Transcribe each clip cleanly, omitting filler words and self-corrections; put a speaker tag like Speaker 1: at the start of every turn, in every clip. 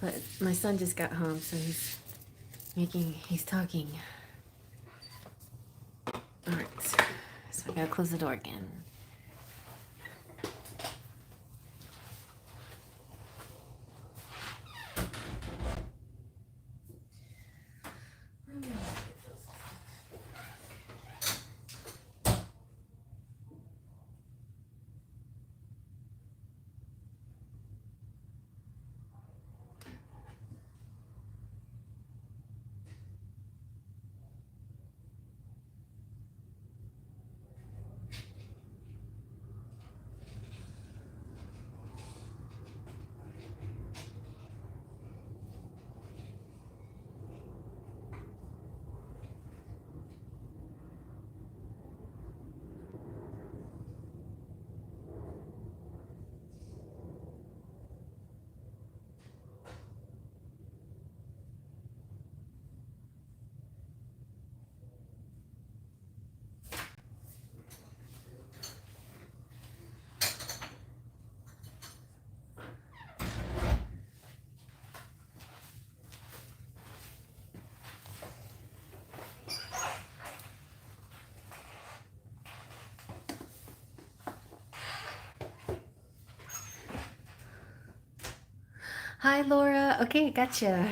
Speaker 1: But my son just got home, so he's talking. All right, so I gotta close the door again. Hi, Laura. Okay, gotcha.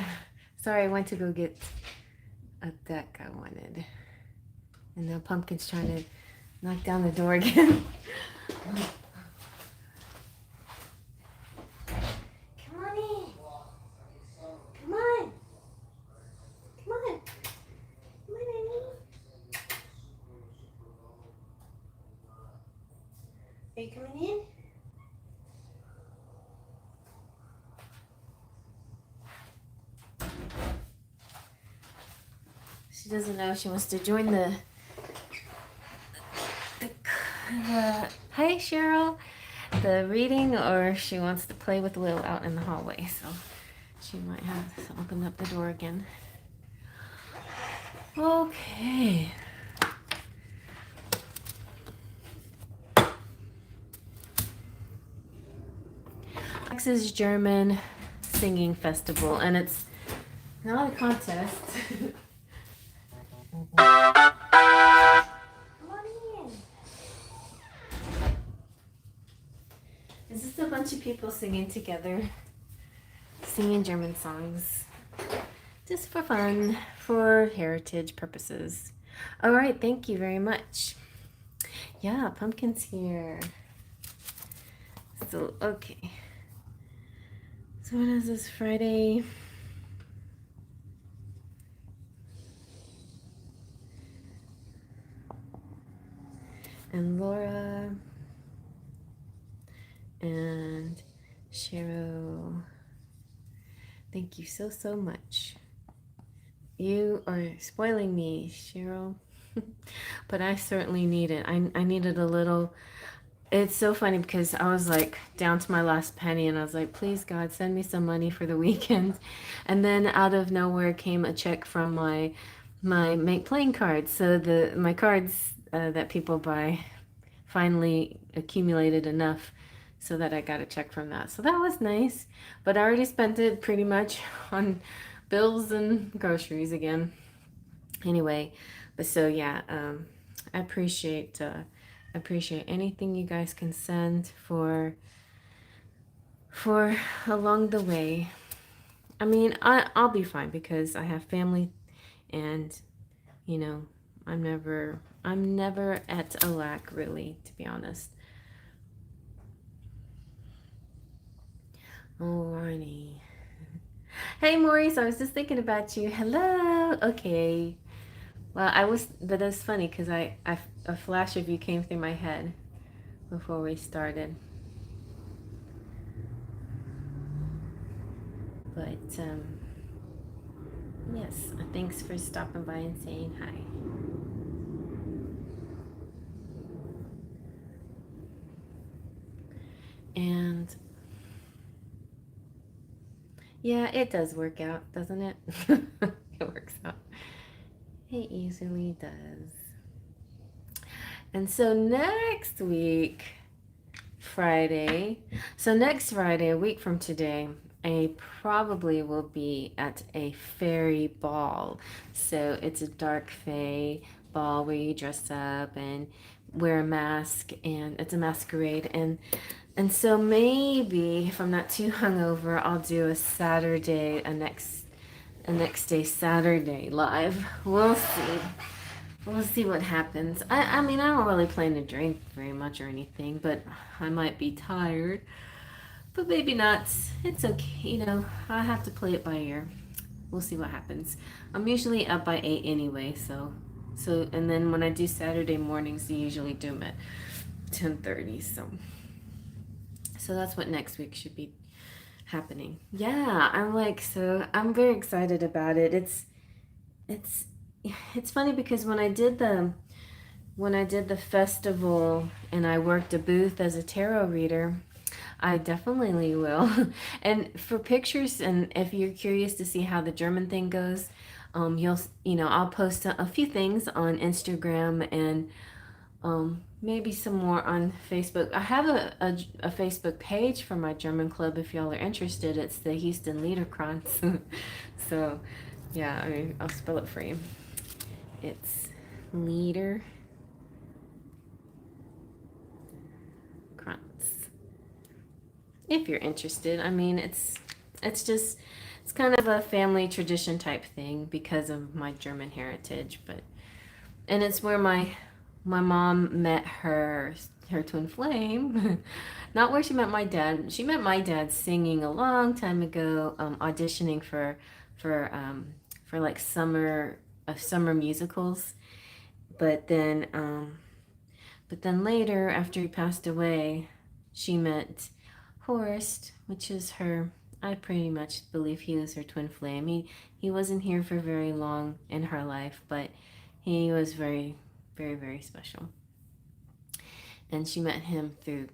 Speaker 1: Sorry, I went to go get a deck I wanted. And now Pumpkin's trying to knock down the door again. Come on in. Come on. Come on. Come on, Annie. Are you coming in? She doesn't know if she wants to join the hi Cheryl, the reading, or she wants to play with Will out in the hallway. So she might have to open up the door again. Okay. Next is German singing festival, and it's not a contest. It's just a bunch of people singing together, singing German songs, just for fun, for heritage purposes. All right, thank you very much. Yeah, Pumpkin's here. So, okay. So when is this, Friday? And Laura and Cheryl, thank you so much. You are spoiling me, Cheryl. But I certainly need it. I needed a little. It's so funny because I was like down to my last penny and I was like, please God, send me some money for the weekend. And then out of nowhere came a check from my make playing cards. So my cards that people buy finally accumulated enough so that I got a check from that. So that was nice. But I already spent it pretty much on bills and groceries again. Anyway, but so yeah, I appreciate anything you guys can send for along the way. I mean, I'll be fine because I have family, and you know, I'm never at a lack, really, to be honest. Alrighty. Hey Maurice, I was just thinking about you. Hello. Okay. Well, but that's funny because a flash of you came through my head before we started. But yes, thanks for stopping by and saying hi. And yeah, it does work out, doesn't it? It works out. It easily does. And so next week, Friday, a week from today, I probably will be at a fairy ball. So it's a dark fae ball where you dress up and wear a mask, and it's a masquerade. And so maybe if I'm not too hungover, I'll do a Saturday, a next day Saturday live. We'll see. We'll see what happens. I mean, I don't really plan to drink very much or anything, but I might be tired. But maybe not. It's okay. I have to play it by ear. We'll see what happens. I'm usually up by 8 anyway, and then when I do Saturday mornings, I usually do them at 10:30. So that's what next week should be happening. Yeah, I'm very excited about it. It's it's funny because when I did the festival and I worked a booth as a tarot reader, I definitely will. And for pictures, and if you're curious to see how the German thing goes, I'll post a few things on Instagram and maybe some more on Facebook. I have a Facebook page for my German club if y'all are interested. It's the Houston Liederkranz. So, yeah, I'll spell it for you. It's Liederkranz. If you're interested. I mean, it's kind of a family tradition type thing because of my German heritage, and it's where my mom met her twin flame. Not where she met my dad. She met my dad singing a long time ago, auditioning for like summer musicals. But then later, after he passed away, she met Horst, which is her. I pretty much believe he was her twin flame. He wasn't here for very long in her life, but he was very, very, very special. And she met him through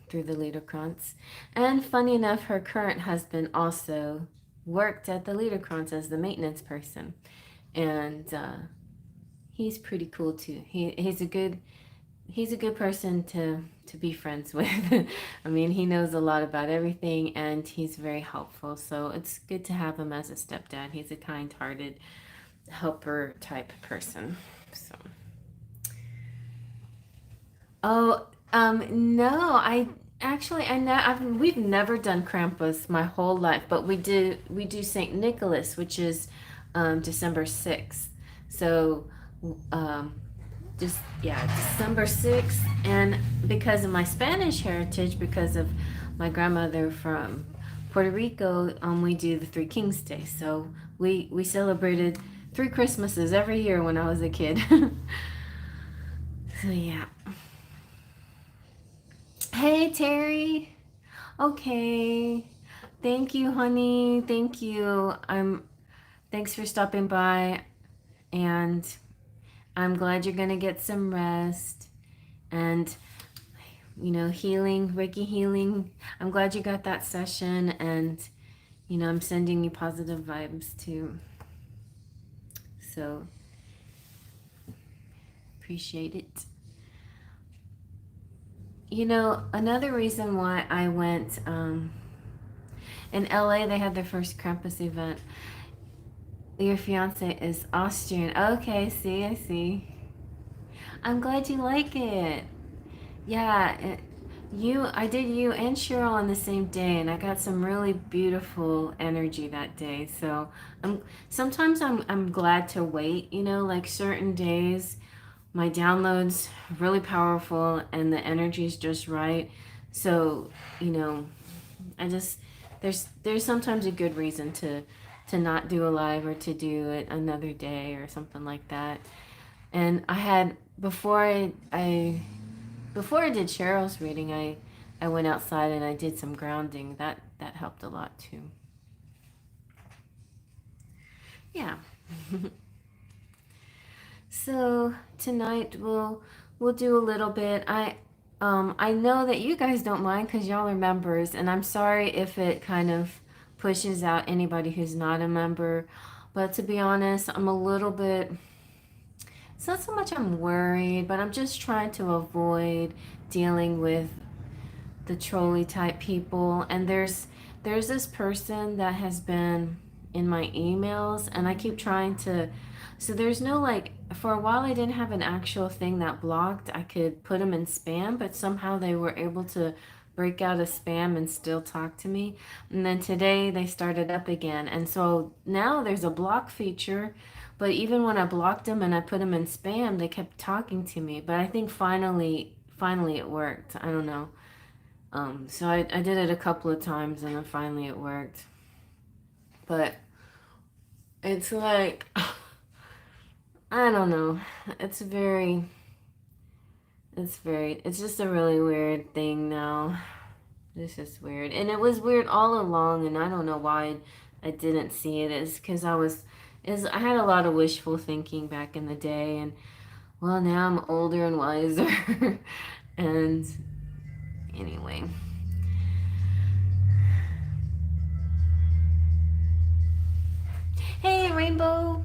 Speaker 1: the Liederkranz. And funny enough, her current husband also worked at the Liederkranz as the maintenance person, and he's pretty cool too. He's a good person to be friends with. I mean, he knows a lot about everything, and he's very helpful. So it's good to have him as a stepdad. He's a kind-hearted helper type person. So. Oh, no, we've never done Krampus my whole life, but we do Saint Nicholas, which is December 6th. So, um, just yeah, December 6th, and because of my Spanish heritage, because of my grandmother from Puerto Rico, we do the Three Kings Day. So we celebrated 3 Christmases every year when I was a kid. So yeah. Hey Terry. Okay. Thank you, honey. Thank you. Thanks for stopping by, and I'm glad you're gonna get some rest. And healing, Reiki healing. I'm glad you got that session, and I'm sending you positive vibes too. So appreciate it. Another reason why I went, in LA, they had their first Krampus event. Your fiance is Austrian. Okay, I see. I'm glad you like it. Yeah, I did you and Cheryl on the same day, and I got some really beautiful energy that day. So sometimes I'm glad to wait. Like certain days, my downloads really powerful, and the energy is just right. So I just there's sometimes a good reason to not do a live, or to do it another day or something like that. And I had before I did Cheryl's reading, I went outside and I did some grounding. That helped a lot too. Yeah. So tonight we'll do a little bit. I know that you guys don't mind because y'all are members, and I'm sorry if it kind of pushes out anybody who's not a member. But to be honest, I'm a little bit. It's not so much I'm worried, but I'm just trying to avoid dealing with the trolley type people. And there's this person that has been in my emails, and I keep trying to. So there's no like, for a while I didn't have an actual thing that blocked. I could put them in spam, but somehow they were able to break out of spam and still talk to me. And then today they started up again. And so now there's a block feature, but even when I blocked them and I put them in spam, they kept talking to me. But I think finally it worked. I don't know. So I did it a couple of times and then finally it worked. But it's like, I don't know. It's it's just a really weird thing now. It's just weird. And it was weird all along, and I don't know why I didn't see it. It's because I had a lot of wishful thinking back in the day, and well, now I'm older and wiser. And anyway. Hey, Rainbow!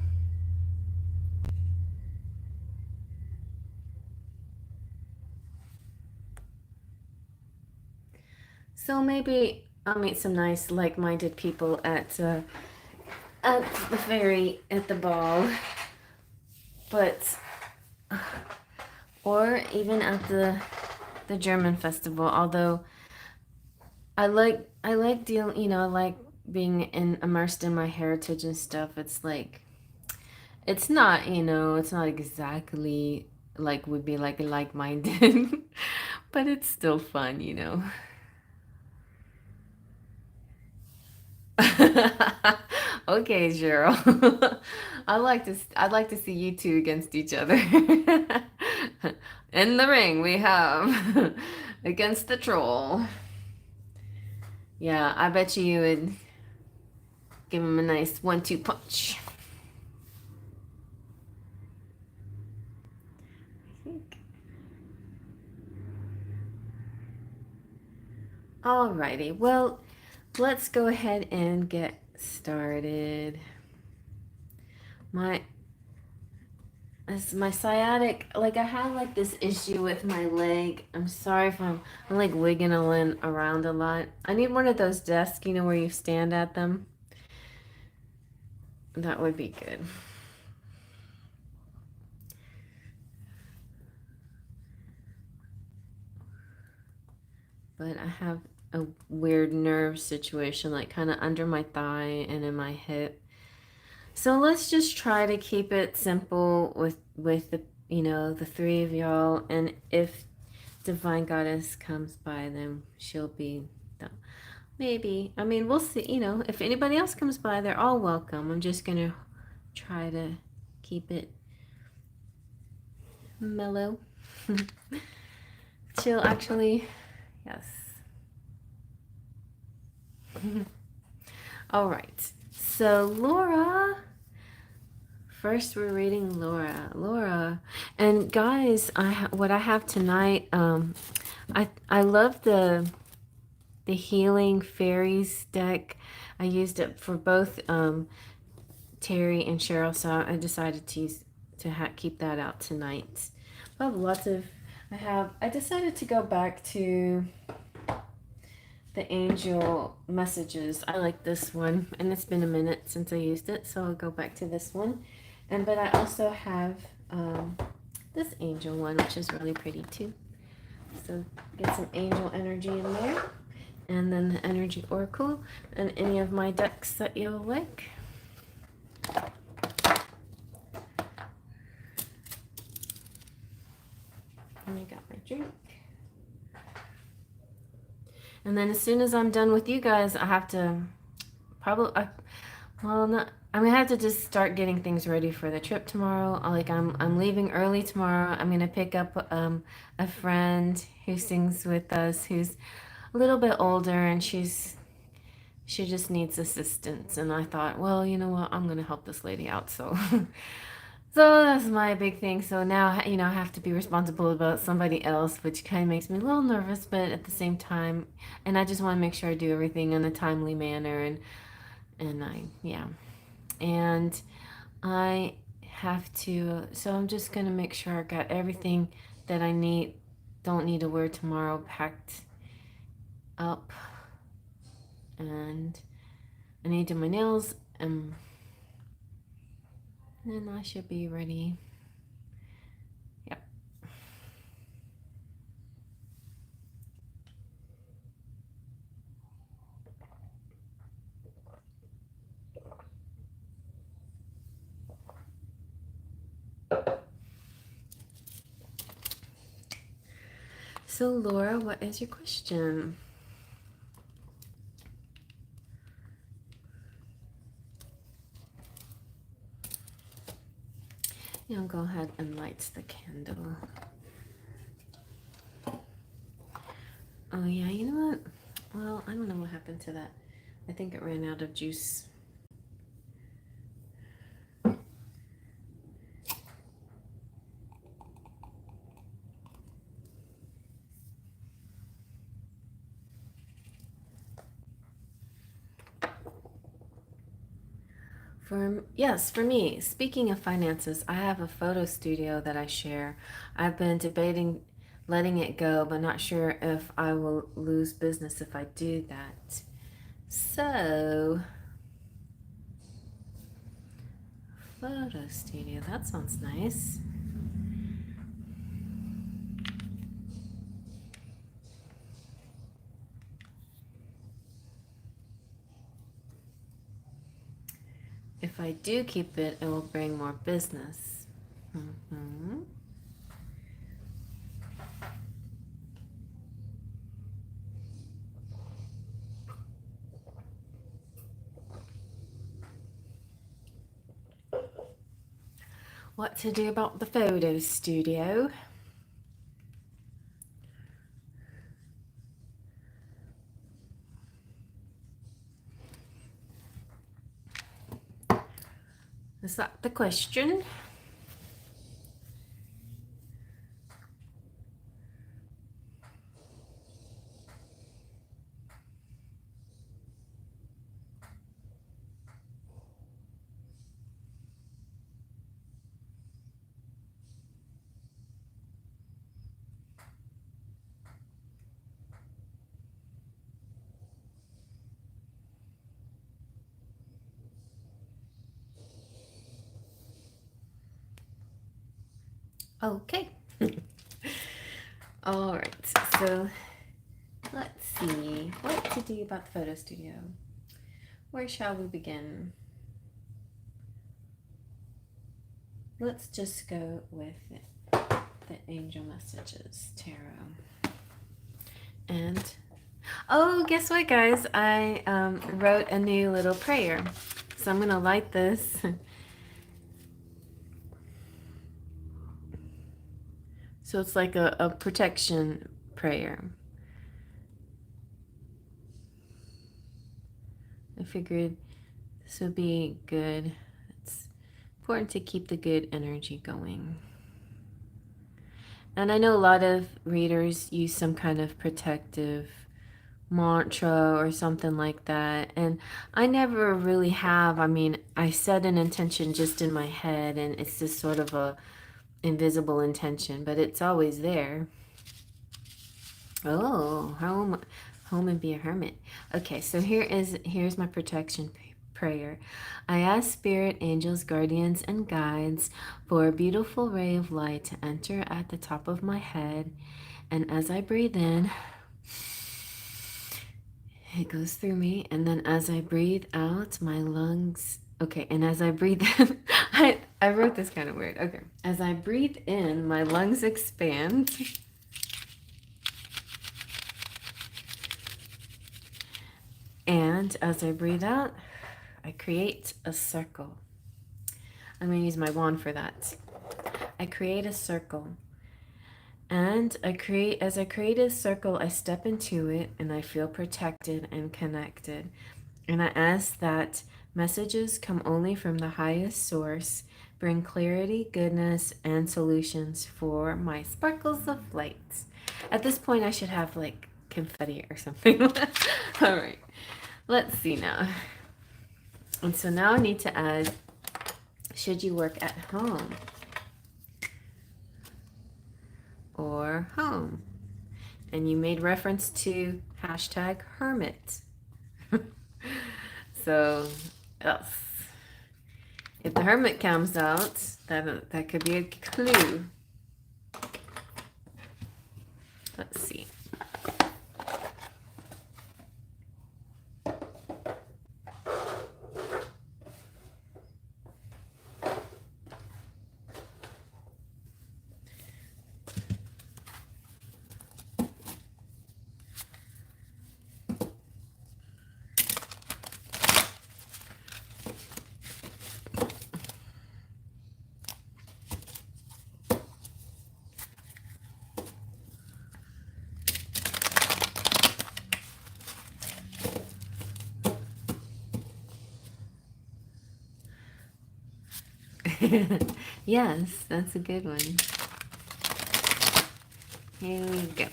Speaker 1: So maybe I'll meet some nice, like-minded people at the ferry, at the ball, but or even at the German festival. Although I like dealing, I like being immersed in my heritage and stuff. It's like it's not, it's not exactly like would be like-minded, but it's still fun. Okay, Cheryl. I'd like to see you two against each other. In the ring we have against the troll. Yeah, I bet you would give him a nice 1-2 punch. I think. Alrighty, well, let's go ahead and get started. My sciatic, like I have like this issue with my leg. I'm sorry if I'm like wiggling around a lot. I need one of those desks, where you stand at them. That would be good. But I have a weird nerve situation, like kind of under my thigh and in my hip. So let's just try to keep it simple with the the three of y'all, and if Divine Goddess comes by, then she'll be maybe. I mean, we'll see. If anybody else comes by, they're all welcome. I'm just gonna try to keep it mellow. Chill, actually, yes. All right. So Laura. First, we're reading Laura, and guys, what I have tonight. I love the Healing Fairies deck. I used it for both Terry and Cheryl, so I decided to keep that out tonight. I have lots of. I decided to go back to the angel messages. I like this one, and it's been a minute since I used it, so I'll go back to this one. But I also have this angel one, which is really pretty too. So get some angel energy in there. And then the energy oracle and any of my decks that you'll like. And I got my drink. And then as soon as I'm done with you guys, I have to probably, I have to just start getting things ready for the trip tomorrow. I'm leaving early tomorrow. I'm gonna pick up a friend who sings with us, who's a little bit older, and she just needs assistance. And I thought, well, you know what, I'm gonna help this lady out. So so that's my big thing. So now I have to be responsible about somebody else, which kind of makes me a little nervous, but at the same time, and I just want to make sure I do everything in a timely manner, and and I have to, so I'm just going to make sure I got everything that I don't need to wear tomorrow packed up and I need to do my nails, and then I should be ready. Yep. So Laura, what is your question? I'll go ahead and light the candle. Oh yeah, you know what? Well, I don't know what happened to that. I think it ran out of juice. For me, speaking of finances, I have a photo studio that I share. I've been debating letting it go, but not sure if I will lose business if I do that. So, photo studio, that sounds nice. If I do keep it, it will bring more business. Mm-hmm. What to do about the photo studio? Is that the question? Okay. All right. So let's see what to do about the photo studio. Where shall we begin? Let's just go with the angel messages tarot. And oh, guess what, guys? I wrote a new little prayer. So I'm gonna light this. So it's like a protection prayer. I figured this would be good. It's important to keep the good energy going. And I know a lot of readers use some kind of protective mantra or something like that. And I never really have. I mean, I set an intention just in my head, and it's just sort of a invisible intention, but it's always there. Oh, home and be a hermit. Okay, so here's my protection prayer. I ask spirit, angels, guardians, and guides for a beautiful ray of light to enter at the top of my head, and as I breathe in, it goes through me, and then as I breathe out, my lungs. Okay, and as I breathe in, I wrote this kind of weird. Okay, as I breathe in, my lungs expand. And as I breathe out, I create a circle. I'm going to use my wand for that. I create a circle. And as I create a circle, I step into it and I feel protected and connected. And I ask that messages come only from the highest source, bring clarity, goodness, and solutions for my sparkles of light. At this point, I should have like confetti or something. All right, let's see now. And so now I need to add, should you work at home or home? And you made reference to hashtag hermit. So, yes. If the Hermit comes out, that could be a clue. Let's see. Yes, that's a good one. Here we go.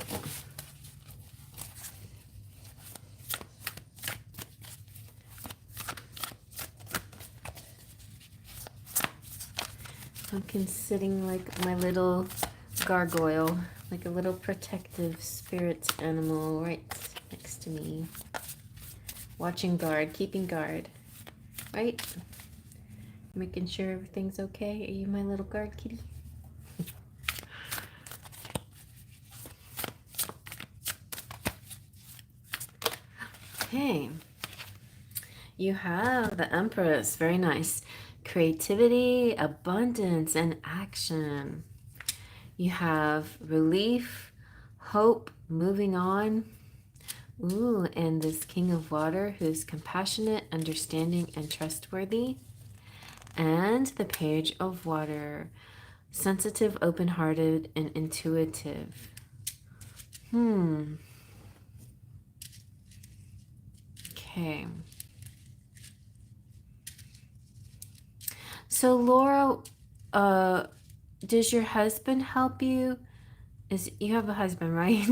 Speaker 1: Pumpkin's sitting like my little gargoyle, like a little protective spirit animal right next to me. Watching guard, keeping guard, right? Making sure everything's okay. Are you my little guard kitty? Okay. You have the Empress. Very nice. Creativity, abundance, and action. You have relief, hope, moving on. Ooh, and this King of Water who's compassionate, understanding, and trustworthy. And the Page of Water, sensitive, open-hearted, and intuitive. Okay. So Laura, does your husband help you? You have a husband, right?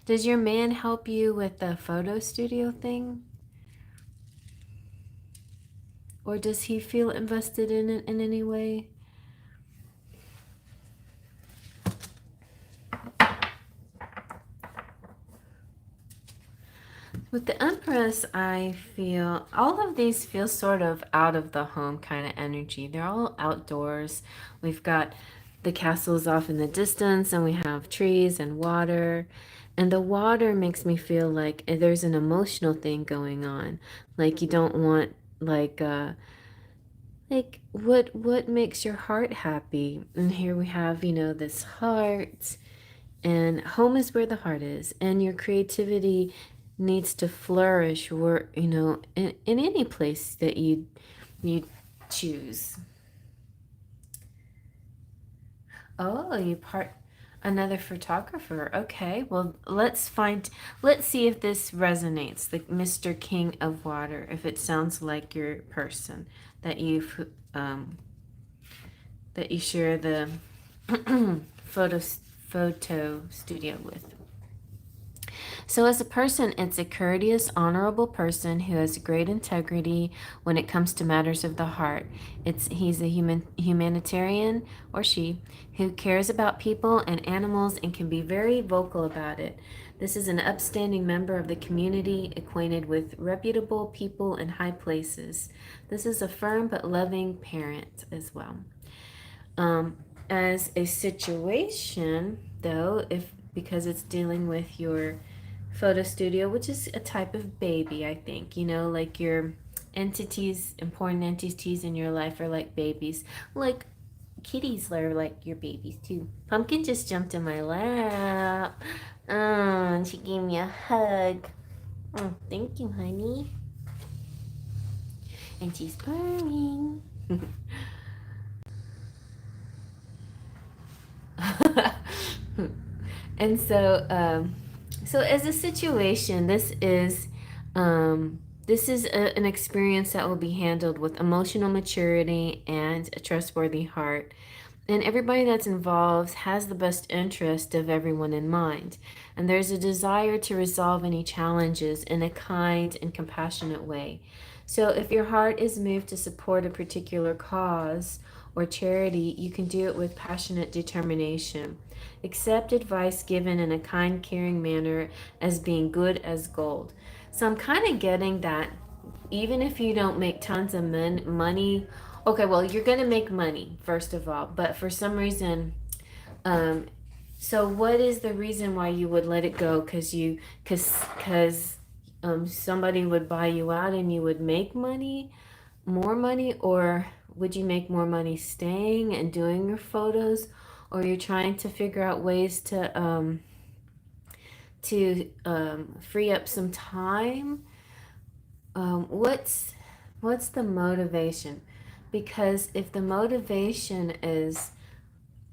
Speaker 1: Does your man help you with the photo studio thing? Or does he feel invested in it in any way? With the Empress, I feel all of these feel sort of out of the home kind of energy. They're all outdoors. We've got the castles off in the distance, and we have trees and water. And the water makes me feel like there's an emotional thing going on. Like you don't want like what makes your heart happy? And here we have, this heart, and home is where the heart is, and your creativity needs to flourish where, in any place that you choose. Oh, you part another photographer. Okay, well, let's see if this resonates. The Mr. King of Water, if it sounds like your person that um you share the photo photo studio with. So as a person, it's a courteous, honorable person who has great integrity when it comes to matters of the heart. He's a humanitarian, or she, who cares about people and animals and can be very vocal about it. This is an upstanding member of the community, acquainted with reputable people in high places. This is a firm but loving parent as well. As a situation, though, because it's dealing with your photo studio, which is a type of baby, I think, like your important entities in your life are like babies. Like kitties are like your babies too. Pumpkin just jumped in my lap. And she gave me a hug. Oh, thank you, honey. And she's purring. And so as a situation, this is an experience that will be handled with emotional maturity and a trustworthy heart. And everybody that's involved has the best interest of everyone in mind. And there's a desire to resolve any challenges in a kind and compassionate way. So if your heart is moved to support a particular cause or charity, you can do it with passionate determination. Accept advice given in a kind, caring manner as being good as gold. So I'm kind of getting that, even if you don't make tons of money, okay, well, you're going to make money, first of all, but for some reason, um, so what is the reason why you would let it go? Because somebody would buy you out and you would make money, more money, or would you make more money staying and doing your photos, or you're trying to figure out ways to free up some time? What's the motivation? Because if the motivation is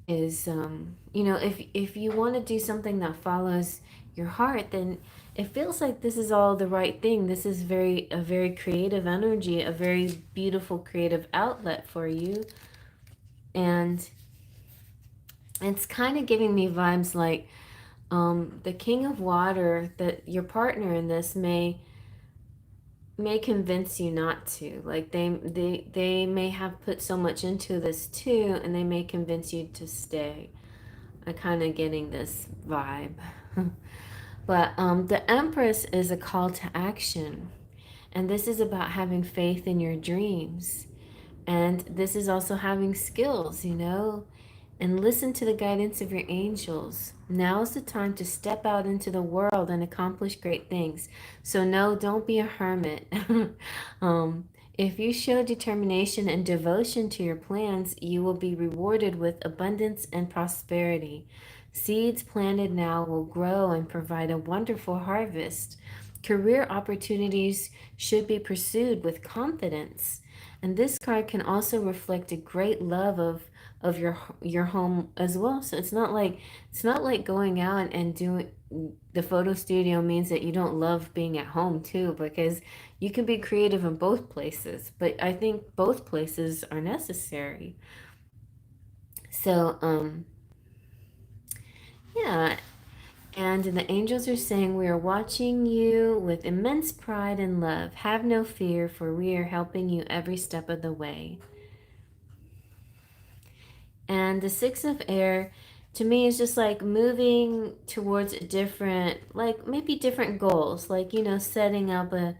Speaker 1: if you want to do something that follows your heart, then it feels like this is all the right thing. This is a very creative energy, a very beautiful creative outlet for you. And it's kind of giving me vibes like the King of Water, that your partner in this may convince you not to. Like they may have put so much into this too, and they may convince you to stay. I'm kind of getting this vibe. But the Empress is a call to action, and this is about having faith in your dreams, and this is also having skills, and listen to the guidance of your angels. Now is the time to step out into the world and accomplish great things. So, no, don't be a hermit. If you show determination and devotion to your plans, you will be rewarded with abundance and prosperity. Seeds planted now will grow and provide a wonderful harvest. Career opportunities should be pursued with confidence. And this card can also reflect a great love of your home as well. So it's not like going out and doing the photo studio means that you don't love being at home too, because you can be creative in both places. But I think both places are necessary. So yeah, and the angels are saying, we are watching you with immense pride and love. Have no fear, for we are helping you every step of the way. And the Six of Air, to me, is just like moving towards like maybe different goals, like, setting up a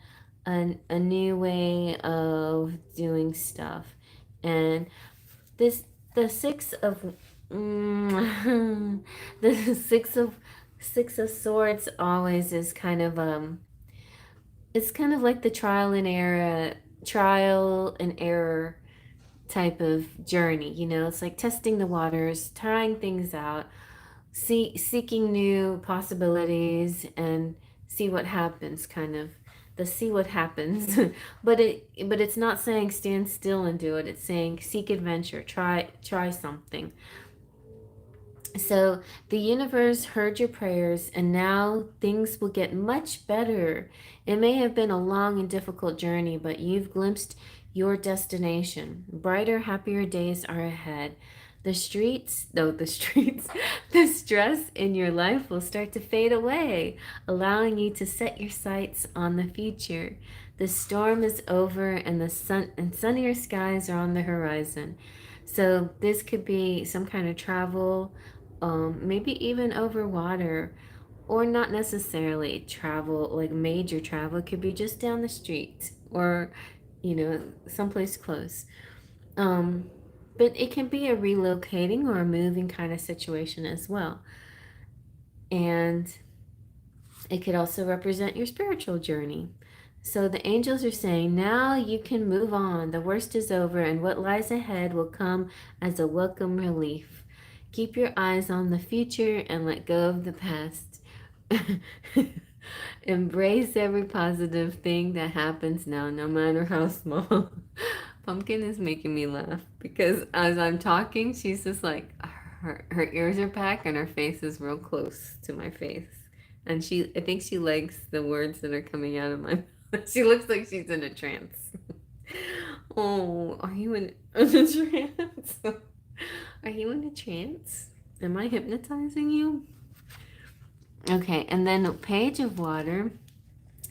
Speaker 1: new way of doing stuff. And this, the the Six of Swords always is kind of, it's kind of like the trial and error type of journey. It's like testing the waters, trying things out, seeking new possibilities, and see what happens, kind of the see what happens. But it's not saying stand still and do it. It's saying seek adventure, try something. So the universe heard your prayers, and now things will get much better. It may have been a long and difficult journey, but you've glimpsed your destination. Brighter, happier days are ahead. The streets, no, the streets, the stress in your life will start to fade away, allowing you to set your sights on the future. The storm is over, and the sun and sunnier skies are on the horizon. So this could be some kind of travel, maybe even over water, or not necessarily travel, like major travel. It could be just down the street, or someplace close. Um, but it can be a relocating or a moving kind of situation as well. And it could also represent your spiritual journey. So the angels are saying, now you can move on. The worst is over, and what lies ahead will come as a welcome relief. Keep your eyes on the future and let go of the past. Embrace every positive thing that happens now, no matter how small. Pumpkin is making me laugh because as I'm talking, she's just like, her ears are back and her face is real close to my face. And I think she likes the words that are coming out of my mouth. She looks like she's in a trance. Oh, are you in a trance? Are you in a trance? Am I hypnotizing you? Okay, and then the Page of Water.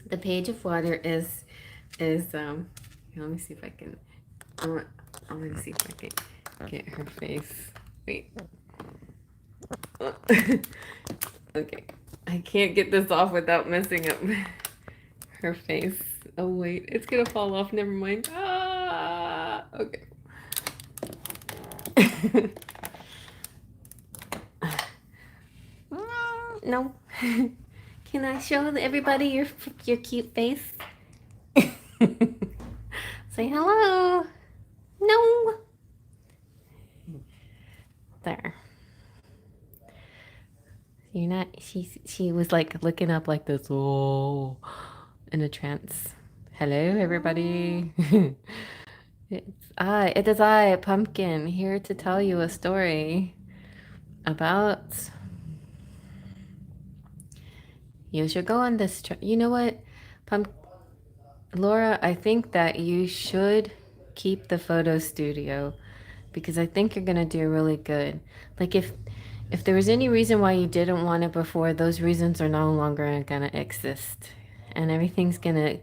Speaker 1: The Page of Water is let me see if I can. I'm gonna see if I can get her face. Wait. Okay, I can't get this off without messing up her face. Oh, wait. It's going to fall off. Never mind. Ah, okay. No. Can I show everybody your cute face? Say hello. No. There. You're not. She was like looking up like this. Whoa, in a trance. Hello, everybody. It is I, Pumpkin, here to tell you a story about. You should go on this. You know what, Laura? I think that you should keep the photo studio because I think you're gonna do really good. Like if there was any reason why you didn't want it before, those reasons are no longer gonna exist, and everything's gonna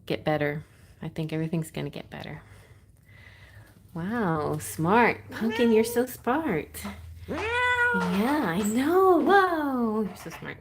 Speaker 1: get better. I think everything's gonna get better. Wow, smart. Pumpkin, you're so smart. Yeah, I know. Whoa, you're so smart.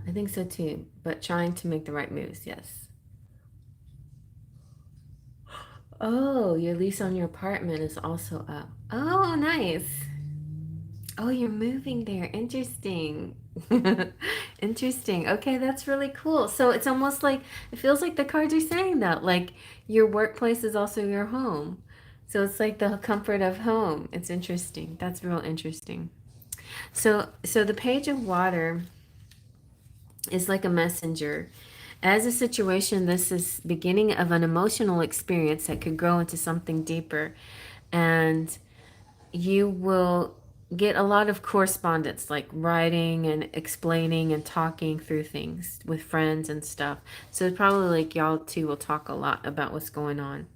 Speaker 1: I think so too, but trying to make the right moves, yes. Oh, your lease on your apartment is also up. Oh, nice. Oh, you're moving there. Interesting. Interesting. Okay, that's really cool. So it's almost like it feels like the cards are saying that. Like your workplace is also your home. So it's like the comfort of home. It's interesting. That's real interesting. So the page of water is like a messenger. As a situation, this is beginning of an emotional experience that could grow into something deeper. And you will get a lot of correspondence, like writing and explaining and talking through things with friends and stuff. So it's probably like y'all two will talk a lot about what's going on.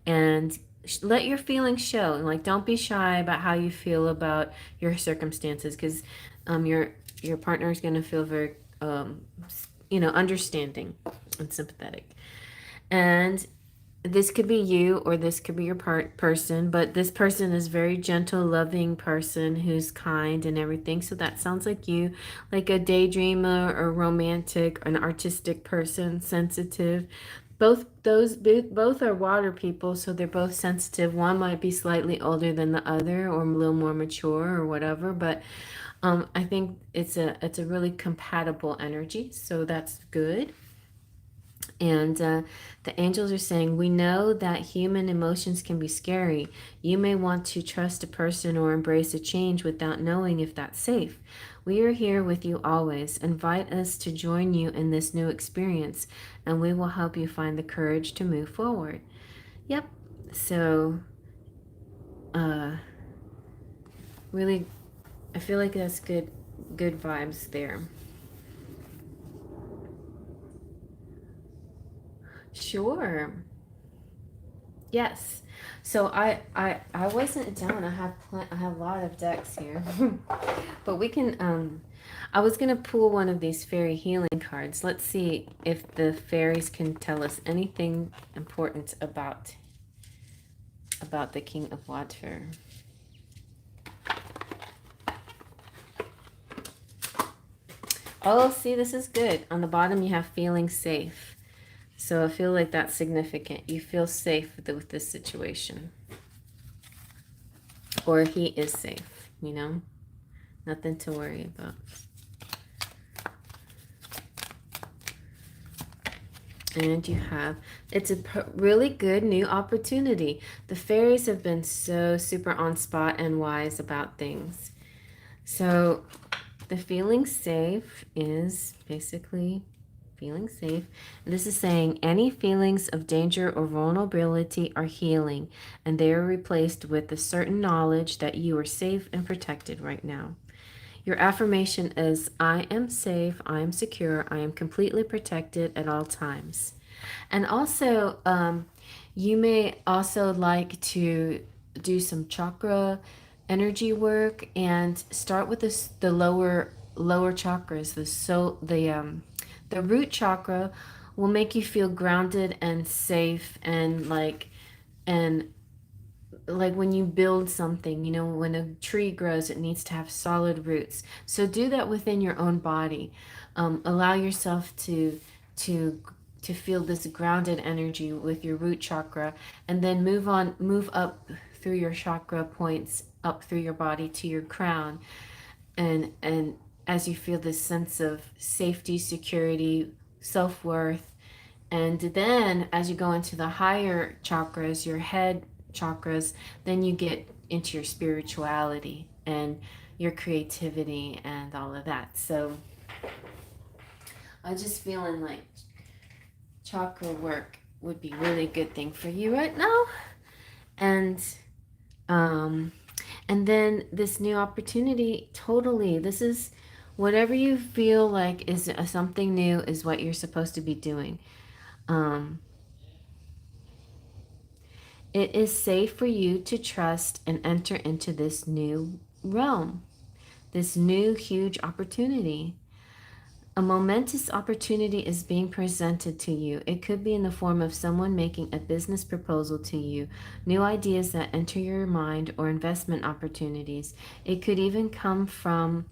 Speaker 1: And let your feelings show. Like, don't be shy about how you feel about your circumstances, because your partner is going to feel very understanding and sympathetic. And this could be you or this could be your person, but this person is very gentle, loving person who's kind and everything. So that sounds like you, like a daydreamer or romantic, an artistic person, sensitive. Both are water people, so they're both sensitive. One might be slightly older than the other or a little more mature or whatever, but I think it's a really compatible energy, so that's good. And the angels are saying, we know that human emotions can be scary. You may want to trust a person or embrace a change without knowing if that's safe. We are here with you always. Invite us to join you in this new experience, and we will help you find the courage to move forward. Yep. So, really, I feel like that's good vibes there. Sure. Yes. So I wasn't done. I have a lot of decks here. But we can I was going to pull one of these fairy healing cards. Let's see if the fairies can tell us anything important about the King of Water. Oh, see, this is good. On the bottom you have feeling safe. So I feel like that's significant. You feel safe with this situation. Or he is safe, Nothing to worry about. And you have, it's a really good new opportunity. The fairies have been so super on spot and wise about things. So the feeling safe is basically feeling safe. This is saying any feelings of danger or vulnerability are healing, and they are replaced with the certain knowledge that you are safe and protected right now. Your affirmation is, I am safe, I am secure, I am completely protected at all times. And also, You may also like to do some chakra energy work and start with the lower chakras. The root chakra will make you feel grounded and safe, and and like when you build something, when a tree grows, it needs to have solid roots. So do that within your own body. Allow yourself to to feel this grounded energy with your root chakra, and then move up through your chakra points, up through your body to your crown, and as you feel this sense of safety, security, self-worth. And then as you go into the higher chakras, your head chakras, then you get into your spirituality and your creativity and all of that. So I'm just feeling like chakra work would be really a good thing for you right now. And um and then this new opportunity, totally, this is whatever you feel like is something new is what you're supposed to be doing. um It is safe for you to trust and enter into this new realm, this new huge opportunity. A momentous opportunity is being presented to you. It could be in the form of someone making a business proposal to you, new ideas that enter your mind, or investment opportunities. It could even come from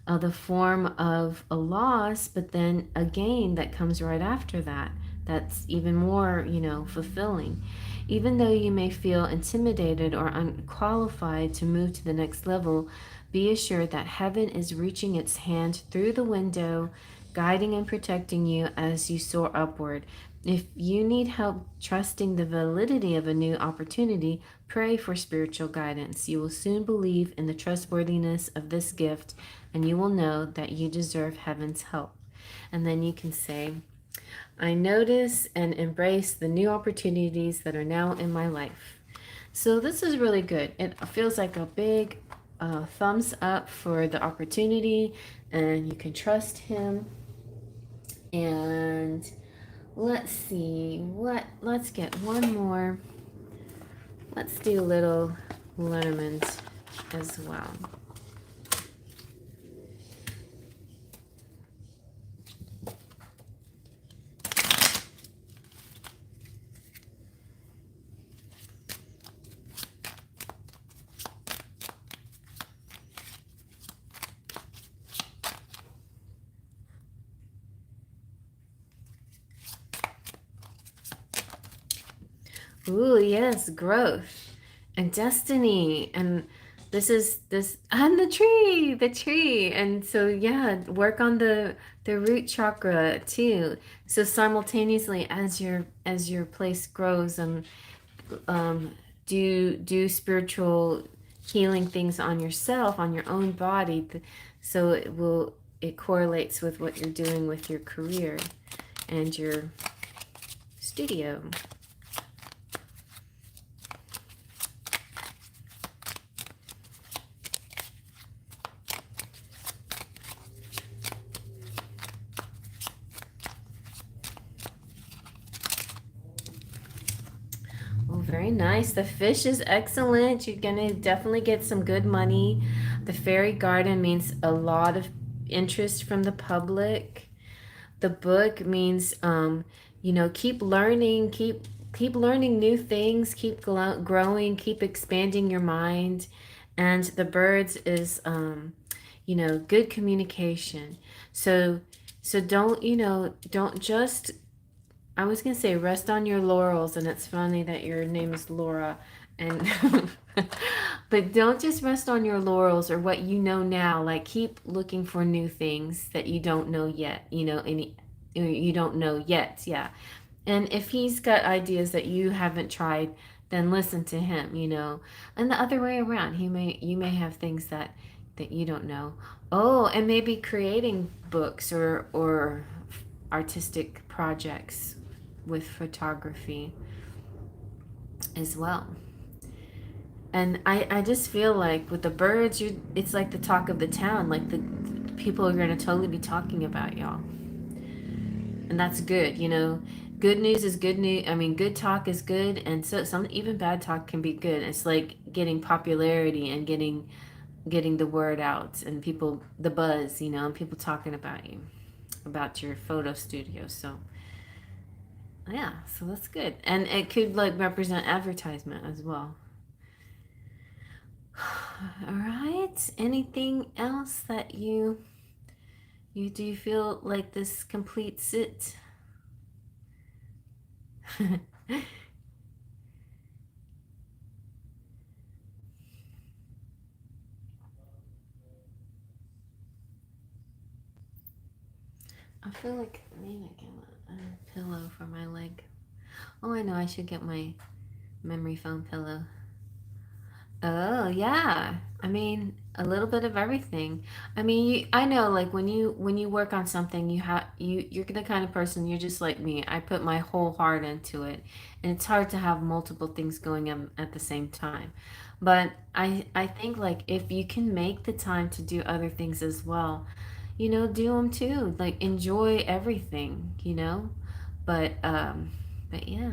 Speaker 1: the form of a loss, but then a gain that comes right after that. That's even more, fulfilling. Even though you may feel intimidated or unqualified to move to the next level, be assured that heaven is reaching its hand through the window, guiding and protecting you as you soar upward. If you need help trusting the validity of a new opportunity, pray for spiritual guidance. You will soon believe in the trustworthiness of this gift, and you will know that you deserve heaven's help. And then you can say, I notice and embrace the new opportunities that are now in my life. So this is really good. It feels like a big thumbs up for the opportunity, and you can trust him. And let's see let's get one more. Let's do a little Lenormand as well. Ooh, yes, growth and destiny. And this is this and the tree. And so yeah, work on the root chakra too. So simultaneously as your place grows, and um do spiritual healing things on yourself, on your own body. So it correlates with what you're doing with your career and your studio. Oh, very nice. The fish is excellent. You're going to definitely get some good money. The fairy garden means a lot of interest from the public. The book means, keep learning, keep learning new things, keep growing, keep expanding your mind. And the birds is, good communication. So don't just, I was gonna say rest on your laurels, and it's funny that your name is Laura, and but don't just rest on your laurels or what you know now. Like keep looking for new things that you don't know yet. You don't know yet, yeah. And if he's got ideas that you haven't tried, then listen to him. And the other way around, you may have things that you don't know. Oh, and maybe creating books or artistic projects with photography as well. And I just feel like with the birds, it's like the talk of the town. Like the people are going to totally be talking about y'all. And that's good, good news is good news. I mean, good talk is good, and so some even bad talk can be good. It's like getting popularity and getting the word out, and people, the buzz, you know, and people talking about you, about your photo studio. So yeah, so that's good, and it could like represent advertisement as well. All right. Anything else that you do you feel like this completes it? I feel like maybe I get a pillow for my leg. Oh, I know. I should get my memory foam pillow. Oh, yeah. I mean, a little bit of everything. I mean, I know like when you work on something, you're the kind of person, you're just like me. I put my whole heart into it, and it's hard to have multiple things going on at the same time. But I think like if you can make the time to do other things as well, do them too. Like enjoy everything, you know? But yeah.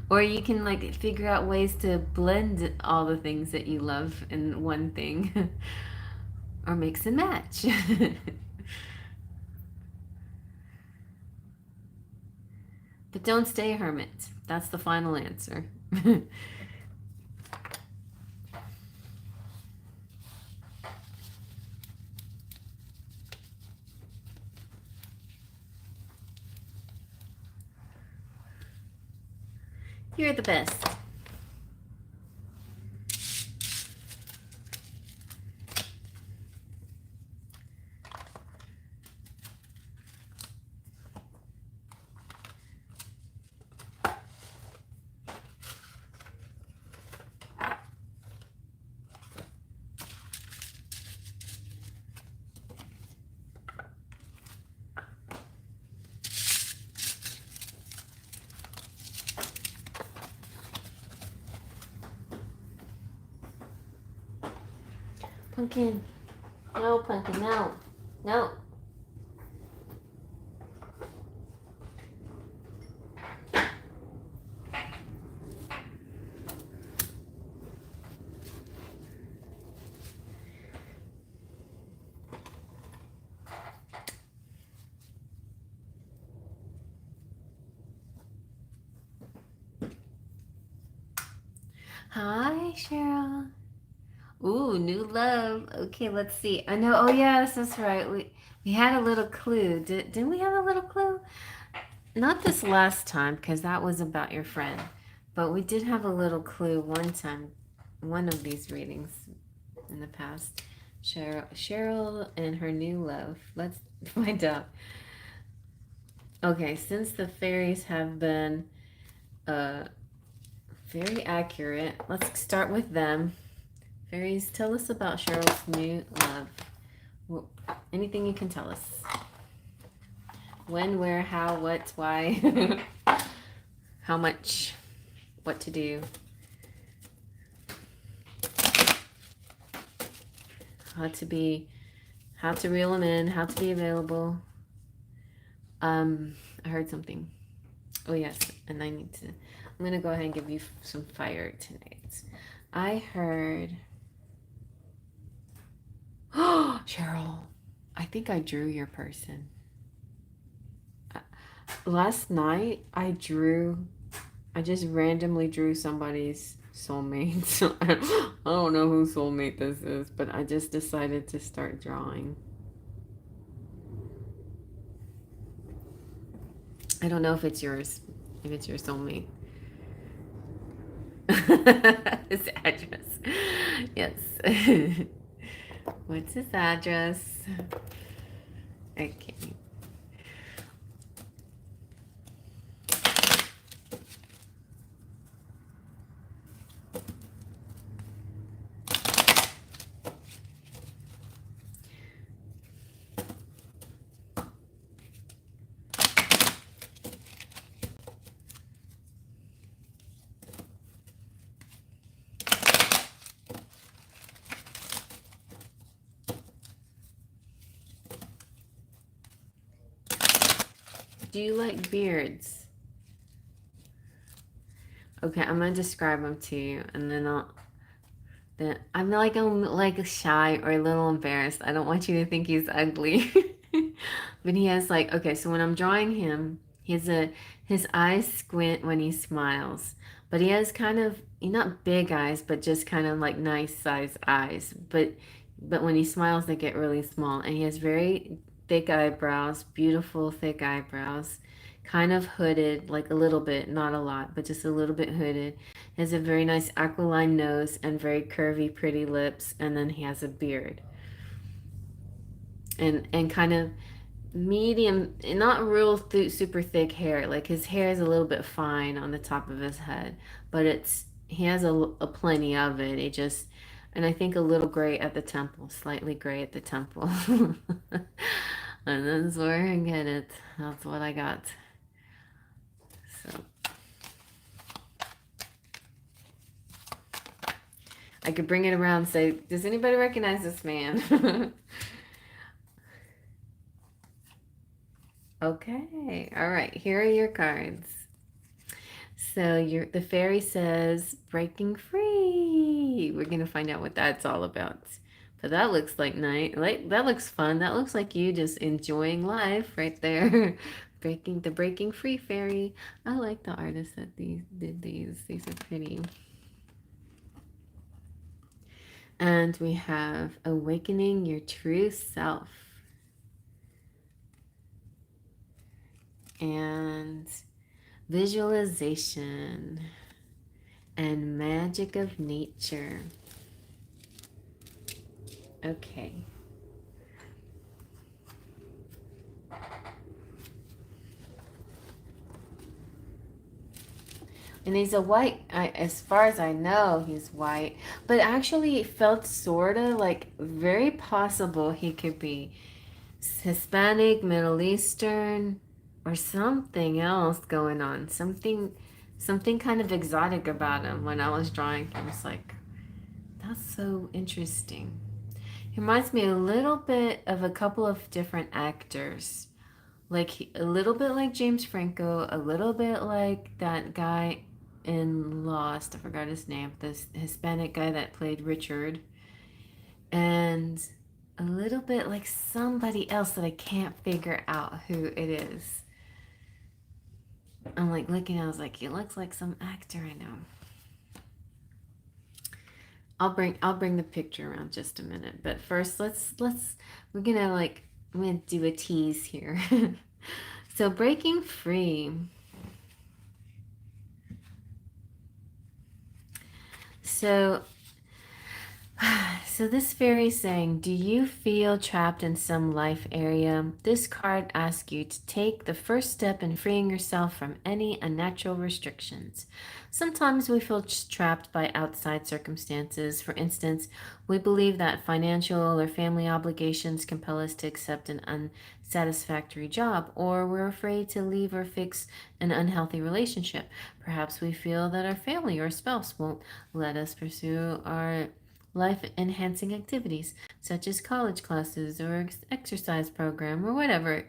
Speaker 1: Or you can like figure out ways to blend all the things that you love in one thing or mix and match. But don't stay a hermit. That's the final answer. You're the best. Pumpkin. No, Pumpkin, no. No. Hi, Cheryl. Ooh, new love. Okay, let's see. I know. Oh, yes, that's right. We had a little clue. Didn't we have a little clue? Not this last time, because that was about your friend. But we did have a little clue one time, one of these readings in the past. Cheryl and her new love. Let's find out. Okay, since the fairies have been uh, very accurate, let's start with them. Fairies, tell us about Cheryl's new love. Anything you can tell us. When, where, how, what, why, how much, what to do, how to reel them in, how to be available. I heard something. Oh yes, and I'm gonna go ahead and give you some fire tonight. I heard. Oh, Cheryl, I think I drew your person. Last night I just randomly drew somebody's soulmate. So I don't know whose soulmate this is, but I just decided to start drawing. I don't know if it's yours, if it's your soulmate. His address. Yes. What's his address? Okay. Do you like beards? Okay, I'm gonna describe them to you, and then I'm like shy or a little embarrassed. I don't want you to think he's ugly. But he has like, okay, so when I'm drawing him, his eyes squint when he smiles. But he has kind of not big eyes, but just kind of like nice size eyes. But when he smiles they get really small. And he has very thick eyebrows, beautiful thick eyebrows, kind of hooded, like a little bit, not a lot, but just a little bit hooded. He has a very nice aquiline nose and very curvy, pretty lips, and then he has a beard. And kind of medium, not real super thick hair. Like his hair is a little bit fine on the top of his head, but he has a plenty of it. It just, and I think a little gray at the temple, slightly gray at the temple. And that's where I get it. That's what I got. So I could bring it around and say, does anybody recognize this man? Okay. All right. Here are your cards. So the fairy says breaking free. We're gonna find out what that's all about. But that looks like night. Like that looks fun. That looks like you just enjoying life right there. Breaking free fairy. I like the artist that did these. These are pretty. And we have awakening your true self. And visualization and magic of nature. Okay. And he's a white, as far as I know, he's white. But actually, it felt sort of like very possible he could be Hispanic, Middle Eastern, or something else going on. Something kind of exotic about him when I was drawing him. It's like, that's so interesting. He reminds me a little bit of a couple of different actors. Like a little bit like James Franco, a little bit like that guy in Lost. I forgot his name. This Hispanic guy that played Richard. And a little bit like somebody else that I can't figure out who it is. I'm like looking, I was like, he looks like some actor I know. I'll bring the picture around just a minute. But first we're gonna do a tease here. So breaking free. So this fairy is saying, do you feel trapped in some life area? This card asks you to take the first step in freeing yourself from any unnatural restrictions. Sometimes we feel trapped by outside circumstances. For instance, we believe that financial or family obligations compel us to accept an unsatisfactory job, or we're afraid to leave or fix an unhealthy relationship. Perhaps we feel that our family or spouse won't let us pursue our life enhancing activities such as college classes or exercise program or whatever.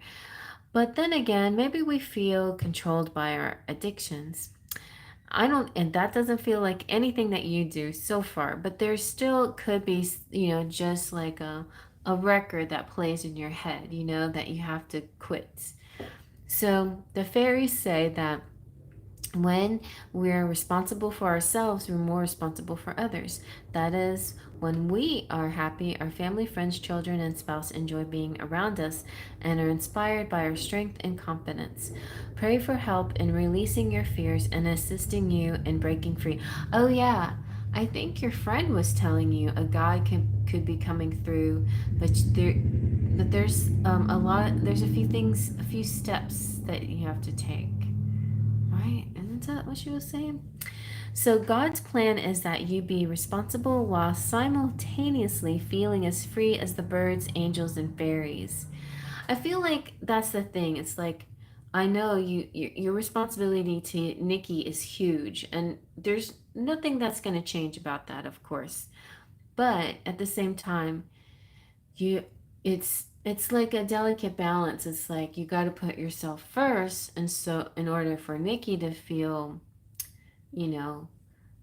Speaker 1: But then again, maybe we feel controlled by our addictions. I don't, and that doesn't feel like anything that you do so far, but there still could be, just like a record that plays in your head, that you have to quit. So the fairies say that when we're responsible for ourselves, we're more responsible for others. That is, when we are happy, our family, friends, children, and spouse enjoy being around us and are inspired by our strength and confidence. Pray for help in releasing your fears and assisting you in breaking free. Oh, yeah. I think your friend was telling you a guy could be coming through, but there's there's a few things, a few steps that you have to take. Right? Isn't that what she was saying? So, God's plan is that you be responsible while simultaneously feeling as free as the birds, angels, and fairies. I feel like that's the thing. It's like, I know your responsibility to Nikki is huge, and there's nothing that's going to change about that, of course. But at the same time, you it's it's like a delicate balance. It's like you got to put yourself first. And so, in order for Nikki to feel, you know,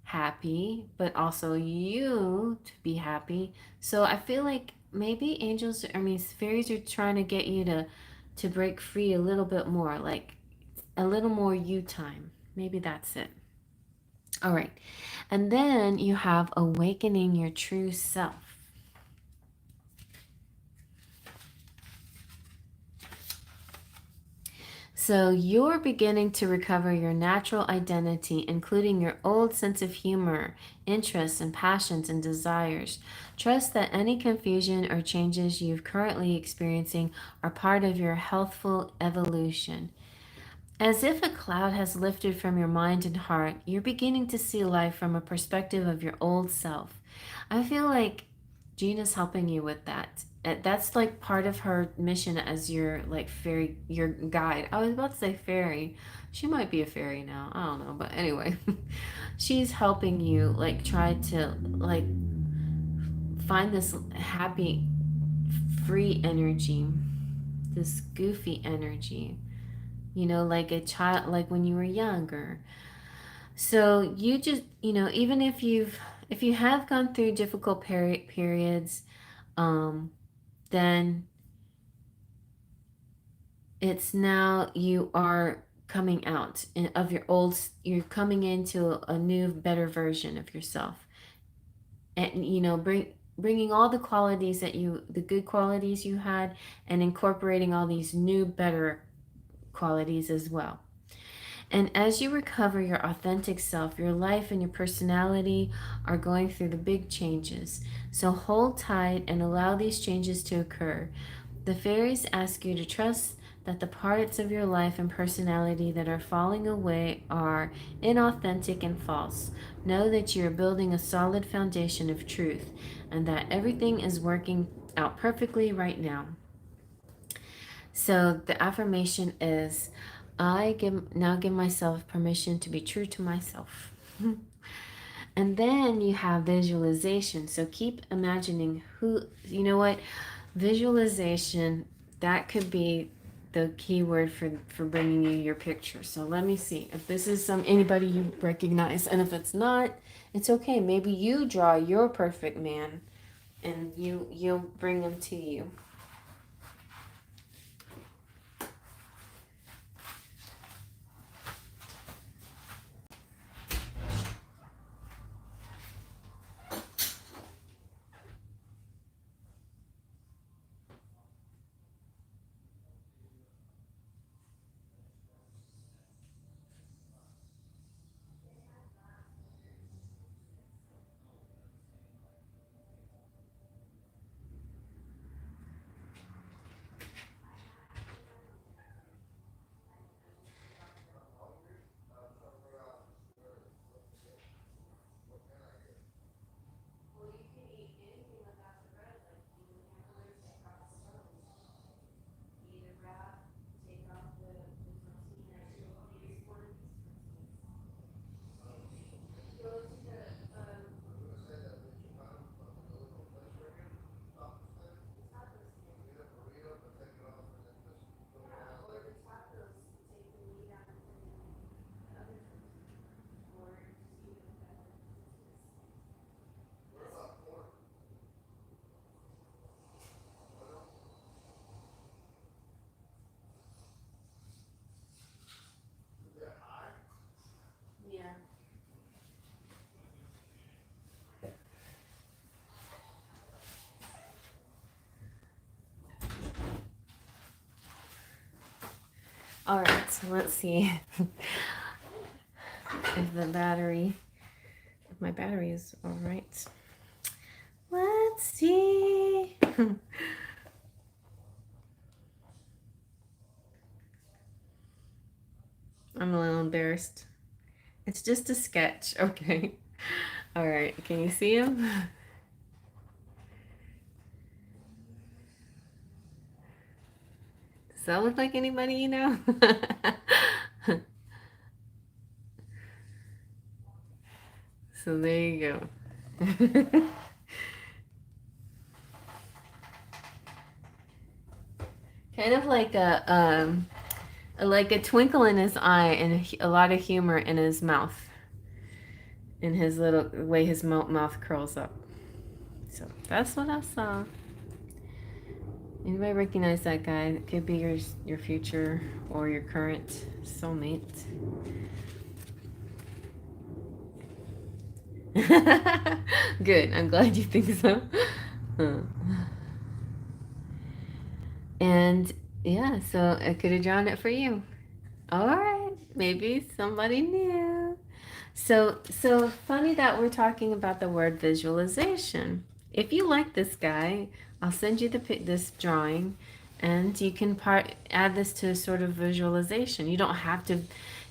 Speaker 1: happy, but also you to be happy. So I feel like maybe angels, I mean, fairies are trying to get you to break free a little bit more, like a little more you time. Maybe that's it. All right. And then you have awakening your true self. So you're beginning to recover your natural identity, including your old sense of humor, interests, and passions and desires. Trust that any confusion or changes you've currently experiencing are part of your healthful evolution. As if a cloud has lifted from your mind and heart, you're beginning to see life from a perspective of your old self. I feel like Gina's helping you with that. That's like part of her mission as your like fairy, your guide. I was about to say fairy. She might be a fairy now. I don't know, but anyway, she's helping you like try to like find this happy, free energy, this goofy energy. Like a child, like when you were younger. So you just, even if you have gone through difficult periods, um, then it's now you are coming out of your old, you're coming into a new, better version of yourself. And, bringing all the qualities the good qualities you had, and incorporating all these new, better qualities as well. And as you recover your authentic self, your life and your personality are going through the big changes. So hold tight and allow these changes to occur. The fairies ask you to trust that the parts of your life and personality that are falling away are inauthentic and false. Know that you are building a solid foundation of truth and that everything is working out perfectly right now. So the affirmation is, now give myself permission to be true to myself. And then you have visualization. So keep imagining you know what, visualization, that could be the key word for bringing you your picture. So let me see if this is anybody you recognize, and if it's not, it's okay. Maybe you draw your perfect man, and you'll bring him to you. Yeah. All right, so let's see if my battery is all right. Let's see. I'm a little embarrassed. It's just a sketch, okay. All right, can you see him? Does that look like anybody you know? So there you go. kind of like a twinkle in his eye and a lot of humor in his mouth, in his little way his mouth curls up. So that's what I saw. Anybody recognize that guy? It could be your future or your current soulmate. Good. I'm glad you think so. And yeah, so I could have drawn it for you. All right, maybe somebody new. So funny that we're talking about the word visualization. If you like this guy, I'll send you this drawing, and you can add this to a sort of visualization. You don't have to. It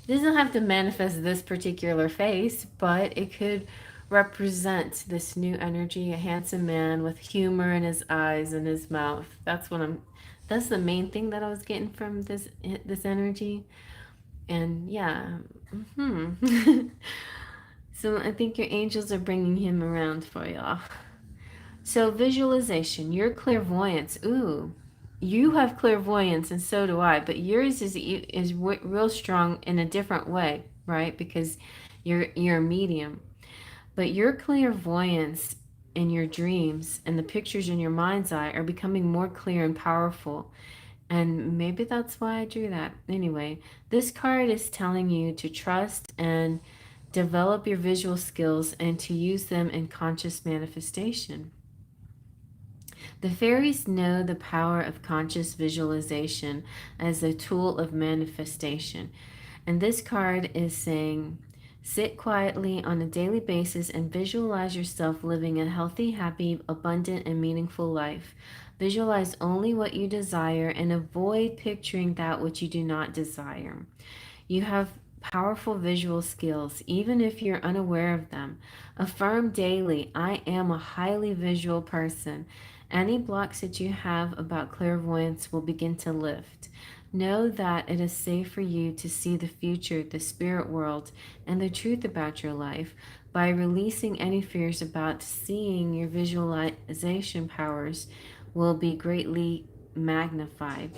Speaker 1: doesn't have to manifest this particular face, but it could represent this new energy, a handsome man with humor in his eyes and his mouth. That's the main thing that I was getting from this energy. And yeah. So I think your angels are bringing him around for y'all. So visualization, your clairvoyance. Ooh, you have clairvoyance, and so do I. But yours is real strong in a different way, right? Because you're a medium. But your clairvoyance in your dreams and the pictures in your mind's eye are becoming more clear and powerful. And maybe that's why I drew that. Anyway, this card is telling you to trust and develop your visual skills and to use them in conscious manifestation. The fairies know the power of conscious visualization as a tool of manifestation. And this card is saying, sit quietly on a daily basis and visualize yourself living a healthy, happy, abundant, and meaningful life. Visualize only what you desire and avoid picturing that which you do not desire. You have powerful visual skills, even if you're unaware of them. Affirm daily, I am a highly visual person. Any blocks that you have about clairvoyance will begin to lift. Know that it is safe for you to see the future, the spirit world, and the truth about your life. By releasing any fears about seeing, your visualization powers will be greatly magnified.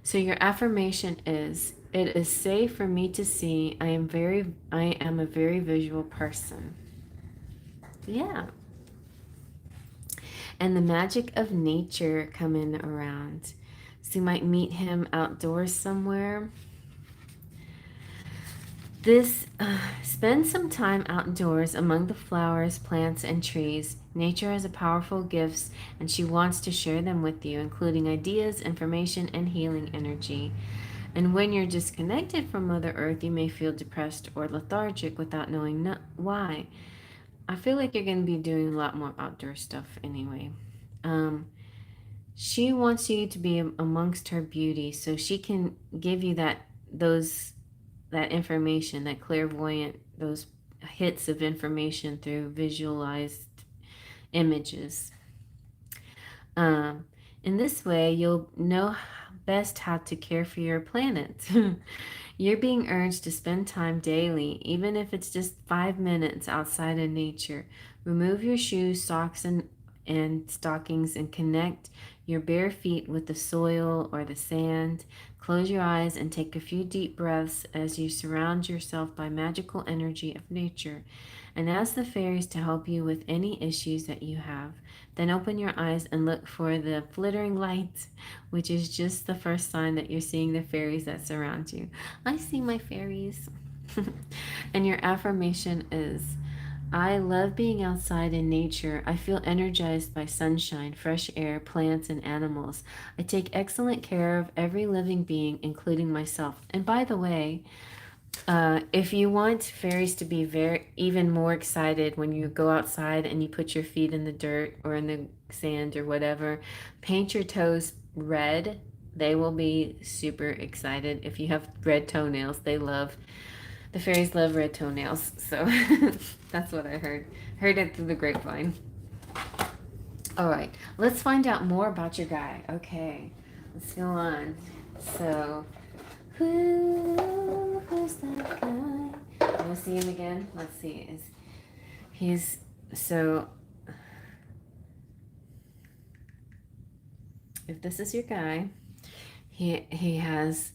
Speaker 1: So your affirmation is, it is safe for me to see. I am a very visual person. Yeah. And the magic of nature coming around. So you might meet him outdoors somewhere. Spend some time outdoors among the flowers, plants, and trees. Nature has a powerful gifts, and she wants to share them with you, including ideas, information, and healing energy. And when you're disconnected from Mother Earth, you may feel depressed or lethargic without knowing why. I feel like you're going to be doing a lot more outdoor stuff anyway. She wants you to be amongst her beauty, so she can give you that information, that clairvoyant, those hits of information through visualized images. In this way, you'll know best how to care for your planet. You're being urged to spend time daily, even if it's just 5 minutes outside in nature. Remove your shoes, socks, and stockings and connect your bare feet with the soil or the sand. Close your eyes and take a few deep breaths as you surround yourself by magical energy of nature. And ask the fairies to help you with any issues that you have. Then open your eyes and look for the flittering light, which is just the first sign that you're seeing the fairies that surround you. I see my fairies. And your affirmation is, I love being outside in nature. I feel energized by sunshine, fresh air, plants, and animals. I take excellent care of every living being, including myself. And by the way, if you want fairies to be even more excited when you go outside and you put your feet in the dirt or in the sand or whatever, paint your toes red. They will be super excited. If you have red toenails, the fairies love red toenails. So that's what I heard. Heard it through the grapevine. All right, let's find out more about your guy. Okay, let's go on. So, who's that guy? Want to see him again? Let's see. If this is your guy, He has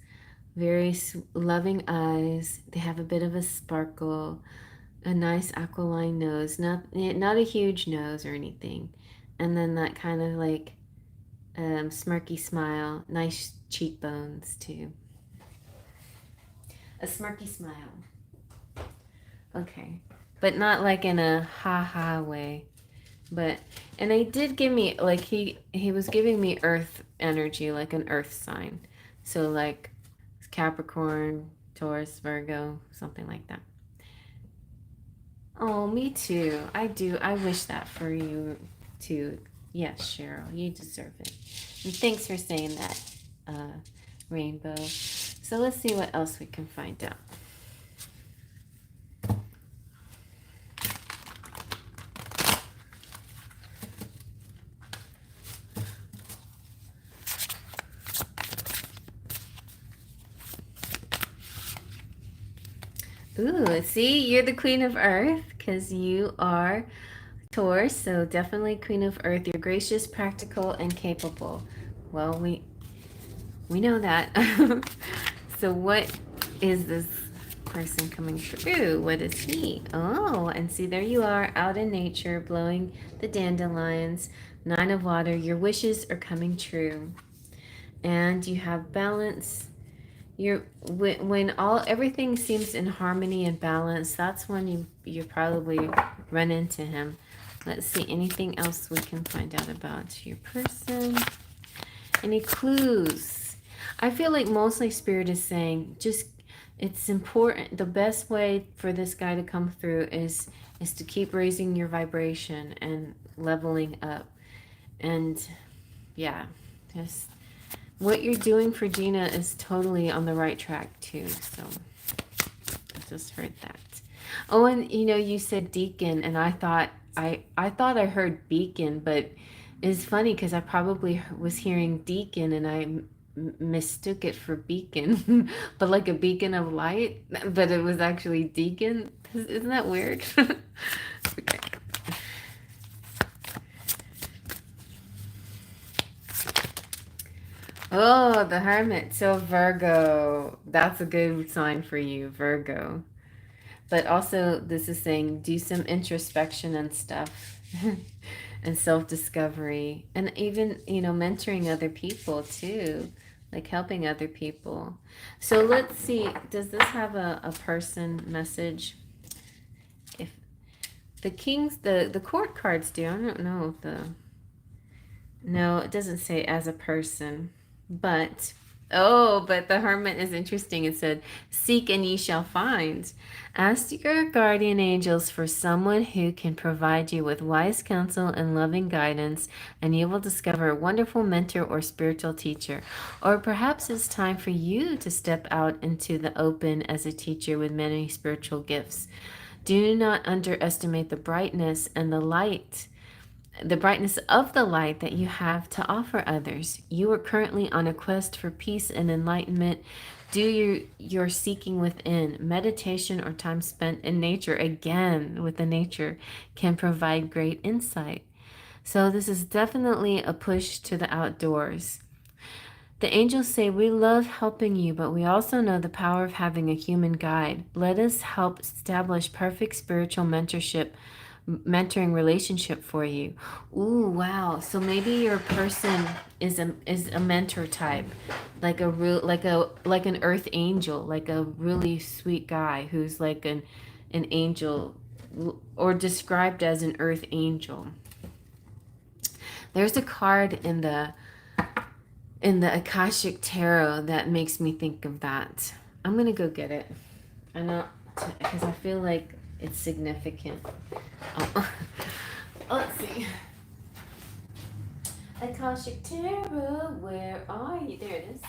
Speaker 1: very loving eyes. They have a bit of a sparkle, a nice aquiline nose, not a huge nose or anything, and then that kind of like smirky smile, nice cheekbones too. A smirky smile. Okay, but not like in a ha ha way. But and he did give me like he was giving me earth energy, like an earth sign. So like Capricorn, Taurus, Virgo, something like that. Oh, me too. I do. I wish that for you too. Yes, Cheryl, you deserve it. And thanks for saying that, Rainbow. So let's see what else we can find out. Ooh, see, you're the Queen of Earth because you are Taurus, so definitely Queen of Earth. You're gracious, practical, and capable. Well, we know that. So what is this person coming through? What is he? Oh, and see, there you are out in nature, blowing the dandelions. 9 of water. Your wishes are coming true. And you have balance. When everything seems in harmony and balance, that's when you probably run into him. Let's see, anything else we can find out about your person? Any clues? I feel like mostly Spirit is saying just it's important. The best way for this guy to come through is to keep raising your vibration and leveling up. And yeah, just what you're doing for Gina is totally on the right track too. So I just heard that. Oh, and you said deacon, and I thought I heard beacon, but it's funny because I probably was hearing deacon and I mistook it for beacon, but like a beacon of light, but it was actually deacon. Isn't that weird? Okay. Oh, the Hermit. So Virgo, that's a good sign for you, Virgo. But also, this is saying do some introspection and stuff, and self-discovery, and even mentoring other people too, like helping other people. So let's see, does this have a person message? If the kings, the court cards do, I don't know if no, it doesn't say as a person, but but the Hermit is interesting. It said, "Seek and ye shall find." Ask your guardian angels for someone who can provide you with wise counsel and loving guidance, and you will discover a wonderful mentor or spiritual teacher. Or perhaps it's time for you to step out into the open as a teacher with many spiritual gifts. Do not underestimate the brightness of the light that you have to offer others. You are currently on a quest for peace and enlightenment. Do your seeking within. Meditation or time spent in nature, again with the nature, can provide great insight. So this is definitely a push to the outdoors. The angels say, we love helping you, but we also know the power of having a human guide. Let us help establish perfect spiritual mentoring relationship for you. Ooh, wow. So maybe your person is a mentor type, like an earth angel, like a really sweet guy who's like an angel, or described as an earth angel. There's a card in the Akashic Tarot that makes me think of that. I'm gonna go get it. I know, because I feel like it's significant. Oh. Let's see. Akashic Tarot, where are you? There it is.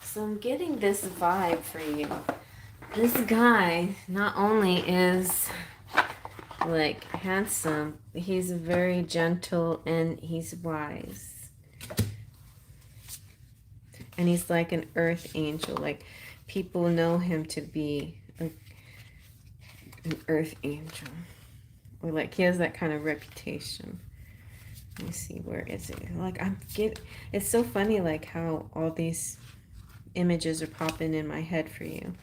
Speaker 1: So I'm getting this vibe for you. This guy not only is like handsome, he's very gentle and he's wise. And he's like an earth angel, like people know him to be an earth angel. Or like he has that kind of reputation. Let me see, where is it? Like it's so funny like how all these images are popping in my head for you.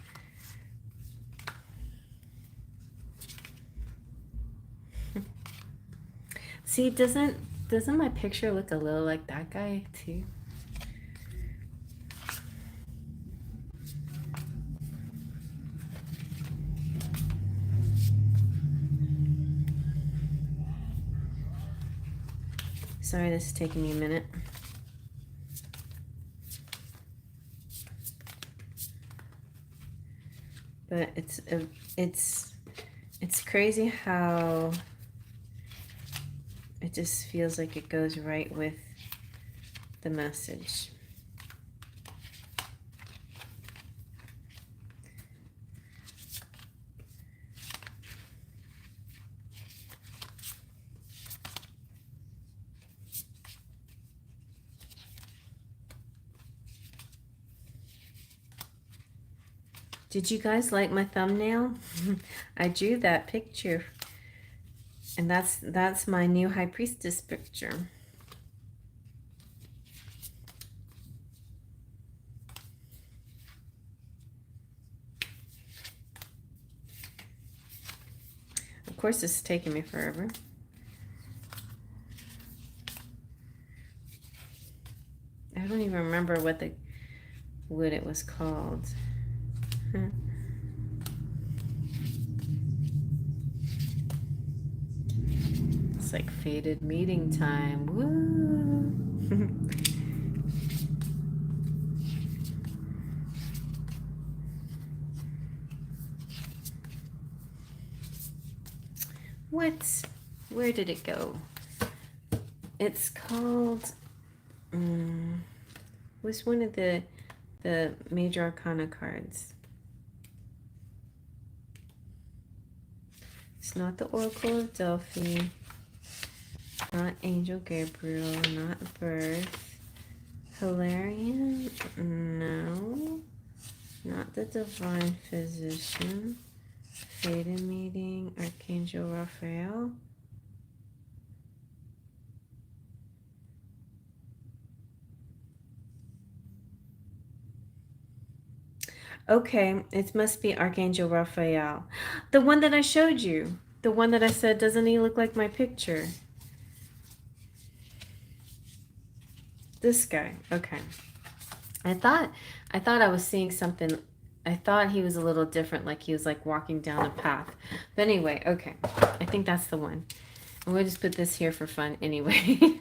Speaker 1: See, doesn't my picture look a little like that guy too? Sorry, this is taking me a minute. But it's crazy how it just feels like it goes right with the message. Did you guys like my thumbnail? I drew that picture. And that's my new High Priestess picture. Of course, this is taking me forever. I don't even remember what it was called. It's like fated meeting time. Woo! What? Where did it go? It's called. Was one of the major arcana cards. It's not the Oracle of Delphi. Not Angel Gabriel. Not Birth. Hilarion? No. Not the Divine Physician. Fated Meeting. Archangel Raphael. Okay, it must be Archangel Raphael. The one that I showed you. The one that I said, doesn't he look like my picture? This guy. Okay. I thought I was seeing something. I thought he was a little different, like he was like walking down a path. But anyway, okay. I think that's the one. And we'll just put this here for fun anyway.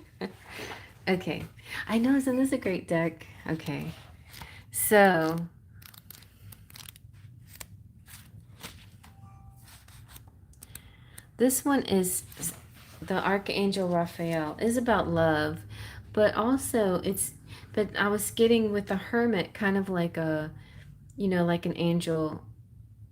Speaker 1: Okay. I know, isn't this a great deck? Okay. So this one is the Archangel Raphael is about love, but also but I was getting with the Hermit kind of like like an angel,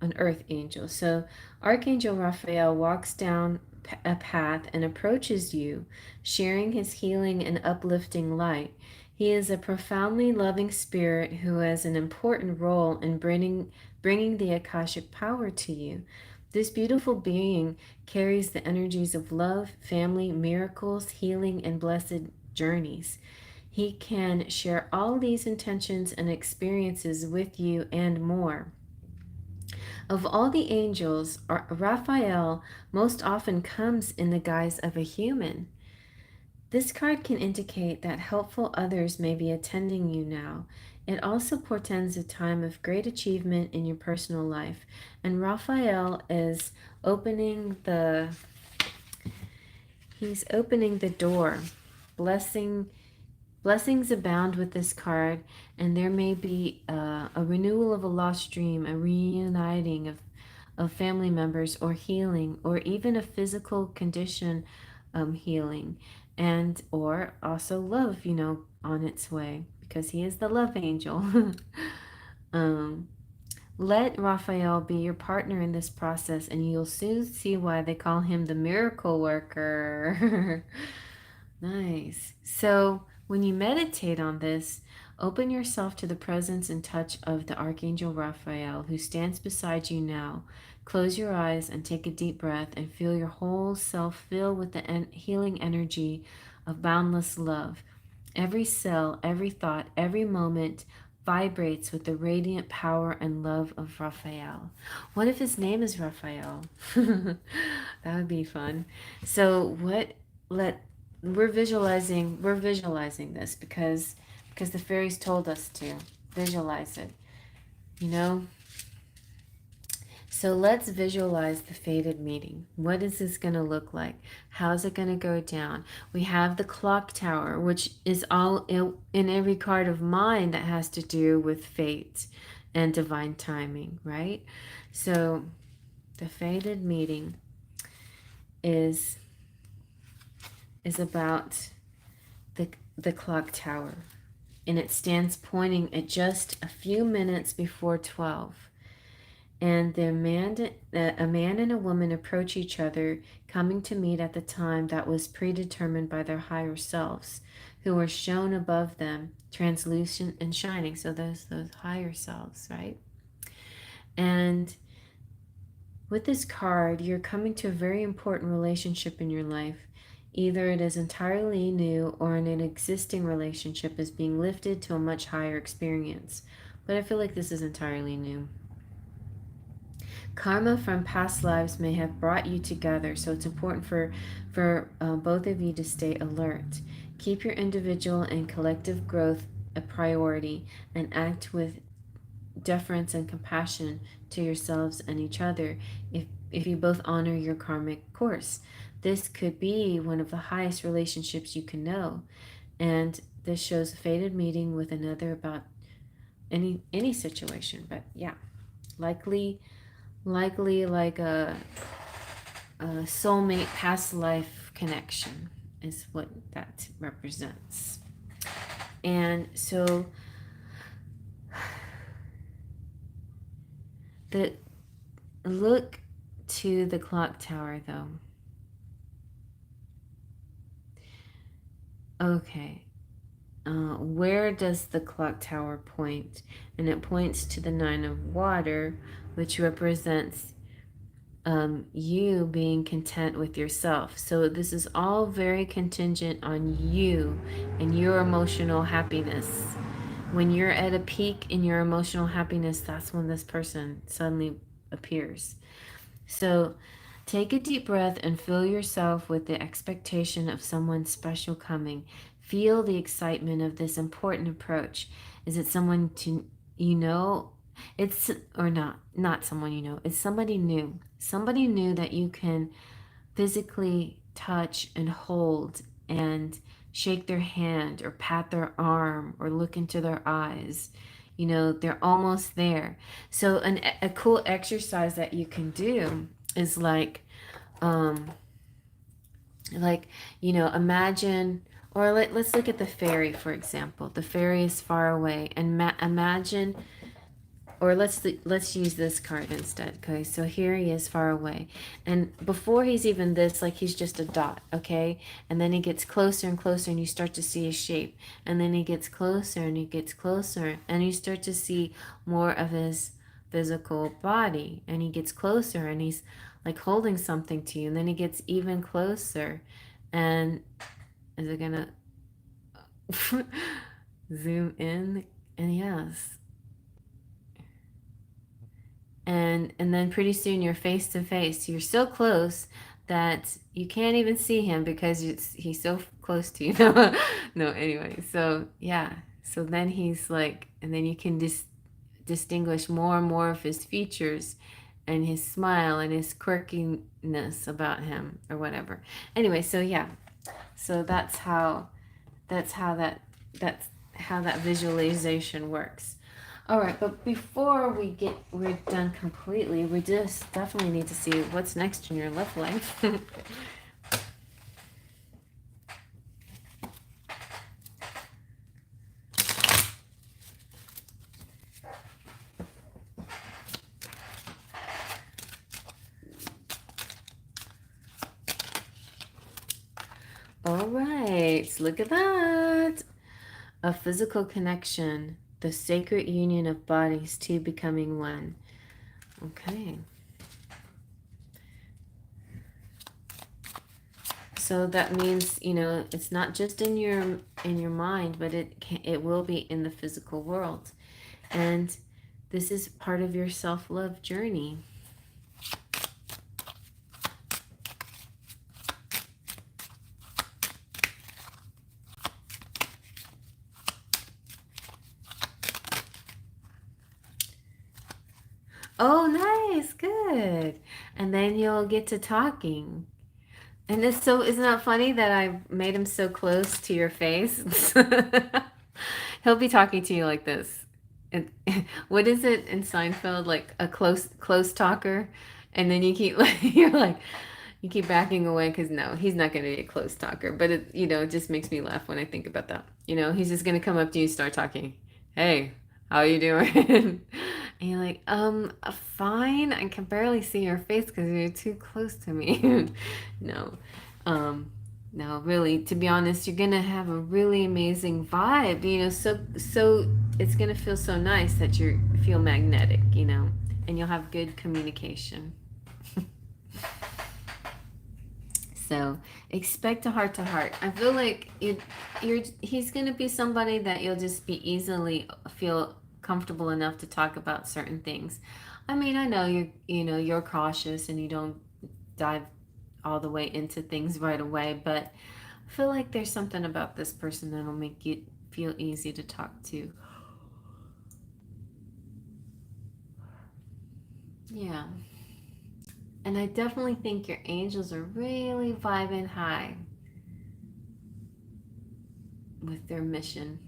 Speaker 1: an earth angel. So Archangel Raphael walks down a path and approaches you, sharing his healing and uplifting light. He is a profoundly loving spirit who has an important role in bringing the Akashic power to you. This beautiful being carries the energies of love, family, miracles, healing, and blessed journeys. He can share all these intentions and experiences with you and more. Of all the angels, Raphael most often comes in the guise of a human. This card can indicate that helpful others may be attending you now. It also portends a time of great achievement in your personal life. And Raphael is opening the door. Blessings abound with this card, and there may be a renewal of a lost dream, a reuniting of family members, or healing, or even a physical condition healing, and or also love, on its way, because he is the love angel. Let Raphael be your partner in this process, and you'll soon see why they call him the miracle worker. Nice. So when you meditate on this, Open yourself to the presence and touch of the Archangel Raphael, who stands beside you now. Close your eyes and take a deep breath and feel your whole self fill with the healing energy of boundless love. Every cell, every thought, every moment vibrates with the radiant power and love of Raphael. What if his name is Raphael? That would be fun. So we're visualizing this because the fairies told us to visualize it, you know? So let's visualize the fated meeting. What is this going to look like? How's it going to go down? We have the clock tower, which is all in every card of mine that has to do with fate and divine timing, right? So the fated meeting is about the clock tower, and it stands pointing at just a few minutes before 12. And a man and a woman approach each other, coming to meet at the time that was predetermined by their higher selves, who are shown above them, translucent and shining. So those higher selves, right? And with this card, you're coming to a very important relationship in your life. Either it is entirely new or an existing relationship is being lifted to a much higher experience. But I feel like this is entirely new. Karma from past lives may have brought you together, so it's important for both of you to stay alert. Keep your individual and collective growth a priority and act with deference and compassion to yourselves and each other if you both honor your karmic course. This could be one of the highest relationships you can know, and this shows a fated meeting with another about any situation. But yeah, likely like a soulmate past life connection is what that represents. And so look to the clock tower though. Okay. Where does the clock tower point? And it points to the 9 of water, which represents you being content with yourself. So this is all very contingent on you and your emotional happiness. When you're at a peak in your emotional happiness, that's when this person suddenly appears. So take a deep breath and fill yourself with the expectation of someone special coming. Feel the excitement of this important approach. Is it someone you know? It's or not someone you know. It's somebody new. Somebody new that you can physically touch and hold and shake their hand or pat their arm or look into their eyes. You know, they're almost there. So a cool exercise that you can do is imagine, or let's look at the fairy, for example. The fairy is far away, and imagine, or let's use this card instead. Okay, so here he is far away, and before he's even this, like, he's just a dot, okay? And then he gets closer and closer, and you start to see his shape, and then he gets closer and he gets closer, and you start to see more of his physical body, and he gets closer, and he's like holding something to you, and then he gets even closer. And is it gonna zoom in? And yes. And then pretty soon you're face to face. You're so close that you can't even see him because he's so close to you. No, anyway. So yeah. So then he's like, and then you can distinguish more and more of his features and his smile and his quirkiness about him or whatever. Anyway, so yeah. So that's how that visualization works. All right, but before we're done completely, we just definitely need to see what's next in your love life. All right, look at that. A physical connection, the sacred union of bodies, two becoming one. Okay. So that means, it's not just in your mind, but it will be in the physical world. And this is part of your self-love journey. Oh, nice. Good. And then you'll get to talking. And isn't that funny that I made him so close to your face? He'll be talking to you like this. And what is it in Seinfeld? Like a close talker, and then you're like you keep backing away because no, he's not going to be a close talker. But it just makes me laugh when I think about that. He's just going to come up to you, start talking. Hey, how you doing? And you're like, fine. I can barely see your face because you're too close to me. No, no, really. To be honest, you're gonna have a really amazing vibe. So it's gonna feel so nice that you feel magnetic. And you'll have good communication. So expect a heart to heart. I feel like he's gonna be somebody that you'll just be easily feel comfortable enough to talk about certain things. I mean, I know you're cautious and you don't dive all the way into things right away, but I feel like there's something about this person that'll make you feel easy to talk to. Yeah. And I definitely think your angels are really vibing high with their mission.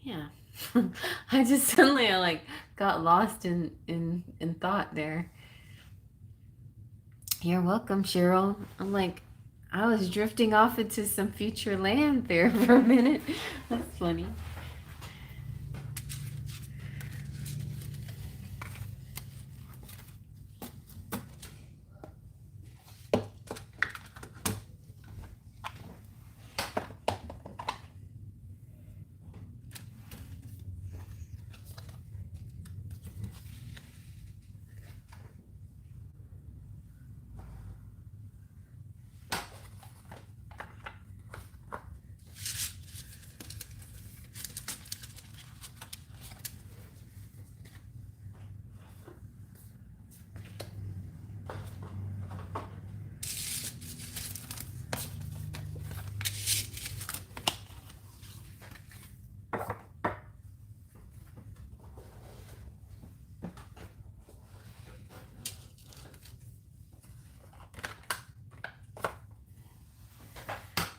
Speaker 1: Yeah. I just suddenly got lost in thought there. You're welcome, Cheryl. I'm like, I was drifting off into some future land there for a minute. That's funny.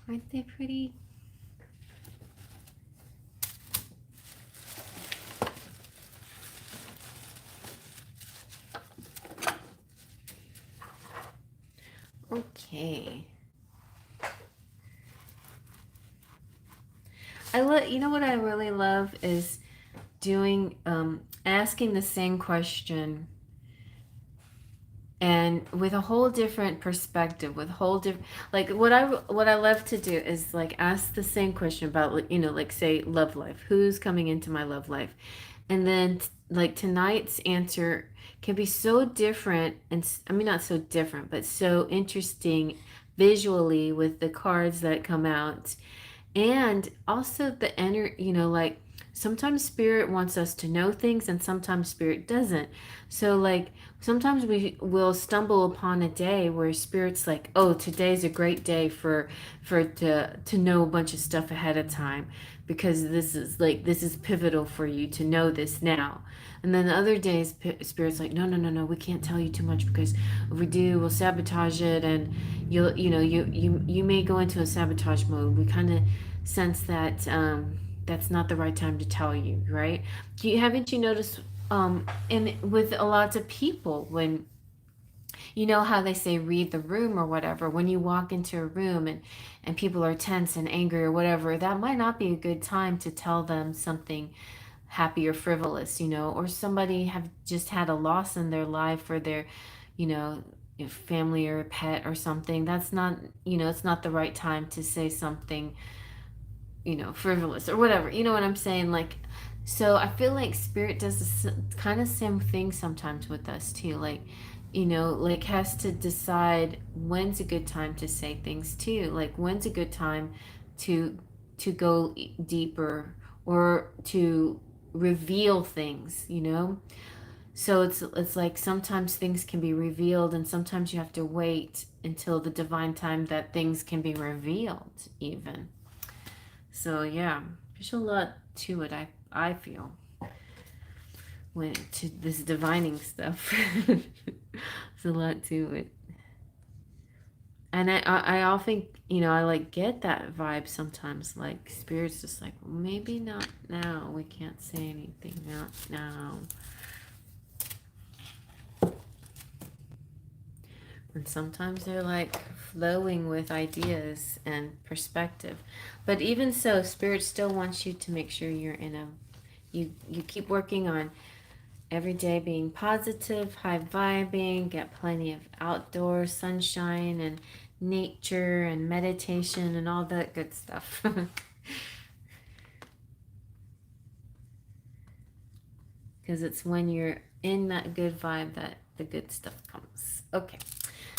Speaker 1: Aren't they pretty? Okay. You know what I really love is doing asking the same question and with a whole different perspective, with whole different, like what I love to do is like ask the same question about, like, like say love life, who's coming into my love life, and then like tonight's answer can be so different, and I mean not so different but so interesting visually with the cards that come out, and also the like sometimes spirit wants us to know things and sometimes spirit doesn't. So like sometimes we will stumble upon a day where spirit's like, oh, today's a great day to know a bunch of stuff ahead of time, because this is pivotal for you to know this now. And then the other days spirit's like, no, no, no, no, we can't tell you too much, because if we do, we'll sabotage it, and you may go into a sabotage mode. We kind of sense that that's not the right time to tell you, right? Haven't you noticed in with a lot of people, when you know how they say read the room or whatever, when you walk into a room and people are tense and angry or whatever, that might not be a good time to tell them something happy or frivolous, or somebody have just had a loss in their life, or their, you know, family or pet or something. That's not, it's not the right time to say something, frivolous or whatever. You know what I'm saying? Like, so I feel like spirit does the kind of same thing sometimes with us too. Like, like has to decide when's a good time to say things too. Like, when's a good time to go deeper, or to reveal things. So it's like sometimes things can be revealed, and sometimes you have to wait until the divine time that things can be revealed even. So yeah, there's a lot to it. I feel when to this divining stuff. There's a lot to it, and I often I like get that vibe sometimes. Like spirit's just like, well, maybe not now. We can't say anything, not now. And sometimes they're like flowing with ideas and perspective. But even so, spirit still wants you to make sure you're in a you keep working on every day being positive, high vibing, get plenty of outdoor sunshine and nature and meditation and all that good stuff. Because it's when you're in that good vibe that the good stuff comes. Okay.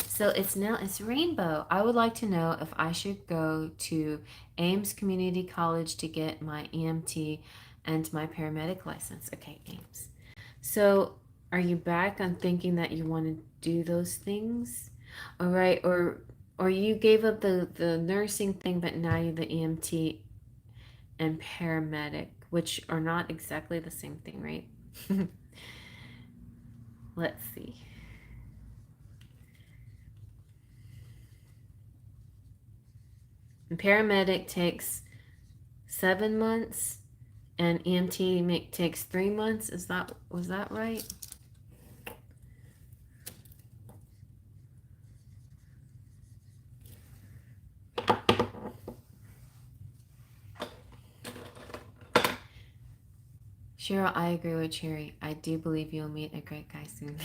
Speaker 1: So it's rainbow. I would like to know if I should go to Ames Community College to get my EMT and my paramedic license. Okay, Ames. So are you back on thinking that you want to do those things? All right, or you gave up the nursing thing, but now you're the EMT and paramedic, which are not exactly the same thing, right? Let's see. And paramedic takes 7 months, and EMT takes 3 months. Was that right? Cheryl, I agree with Cherry. I do believe you'll meet a great guy soon.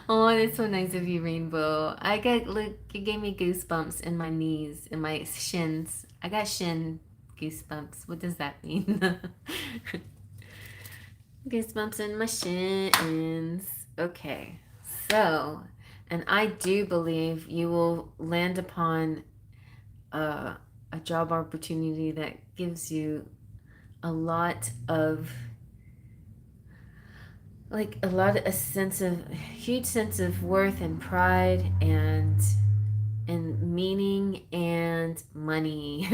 Speaker 1: Oh, that's so nice of you, Rainbow. It gave me goosebumps in my knees, in my shins. I got shin goosebumps. What does that mean? Goosebumps in my shins. Okay, so, and I do believe you will land upon a job opportunity that gives you a lot of a huge sense of worth and pride and meaning and money.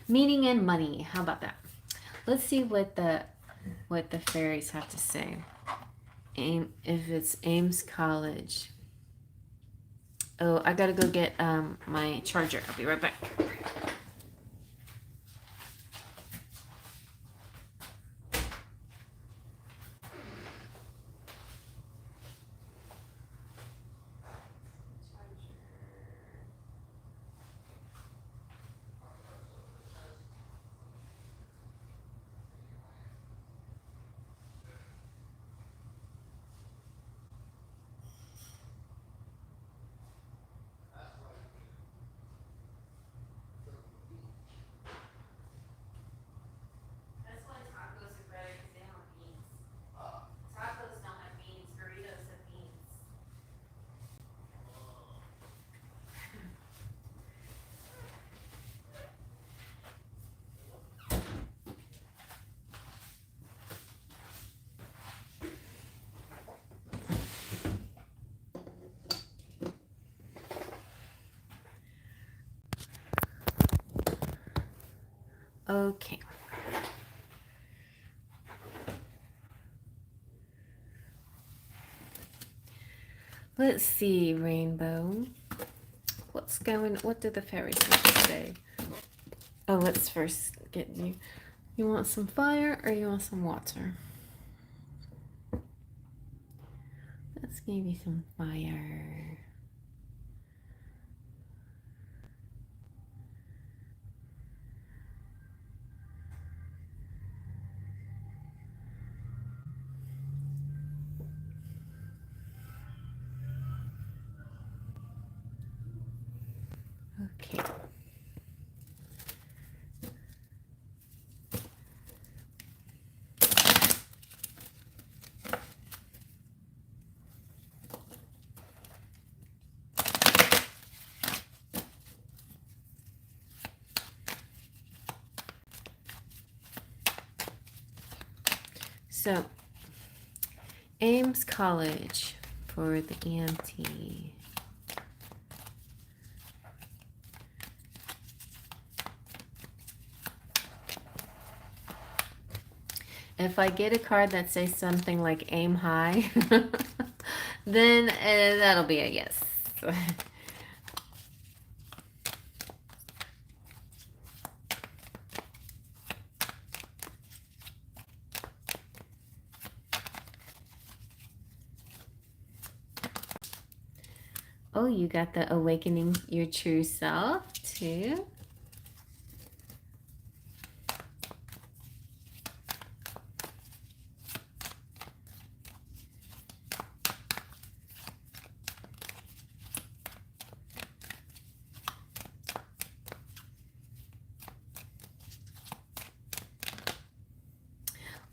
Speaker 1: Meaning and money. How about that? Let's see what the fairies have to say. If it's Ames College. Oh, I gotta go get my charger. I'll be right back. Okay. Let's see, Rainbow. What do the fairies have to say? Oh, let's first get you. You want some fire or you want some water? Let's give you some fire. Okay. So, Ames College for the EMT. If I get a card that says something like aim high, then that'll be a yes. Oh, you got the awakening your true self too.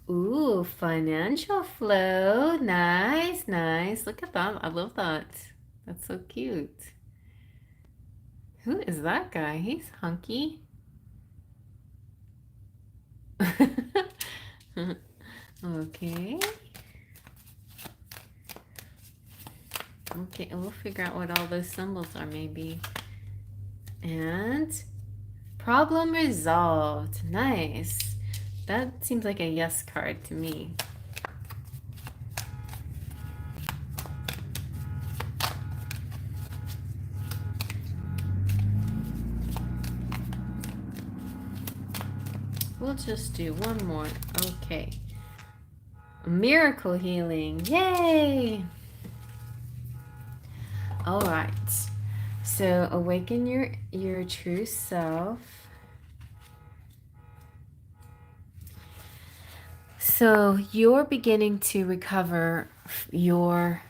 Speaker 1: Ooh, financial flow. Nice, nice. Look at that. I love that. That's so cute. Who is that guy? He's hunky. Okay. Okay, we'll figure out what all those symbols are maybe. And problem resolved. Nice. That seems like a yes card to me. We'll just do one more. Okay. Miracle healing. Yay! All right. So awaken your true self. So you're beginning to recover your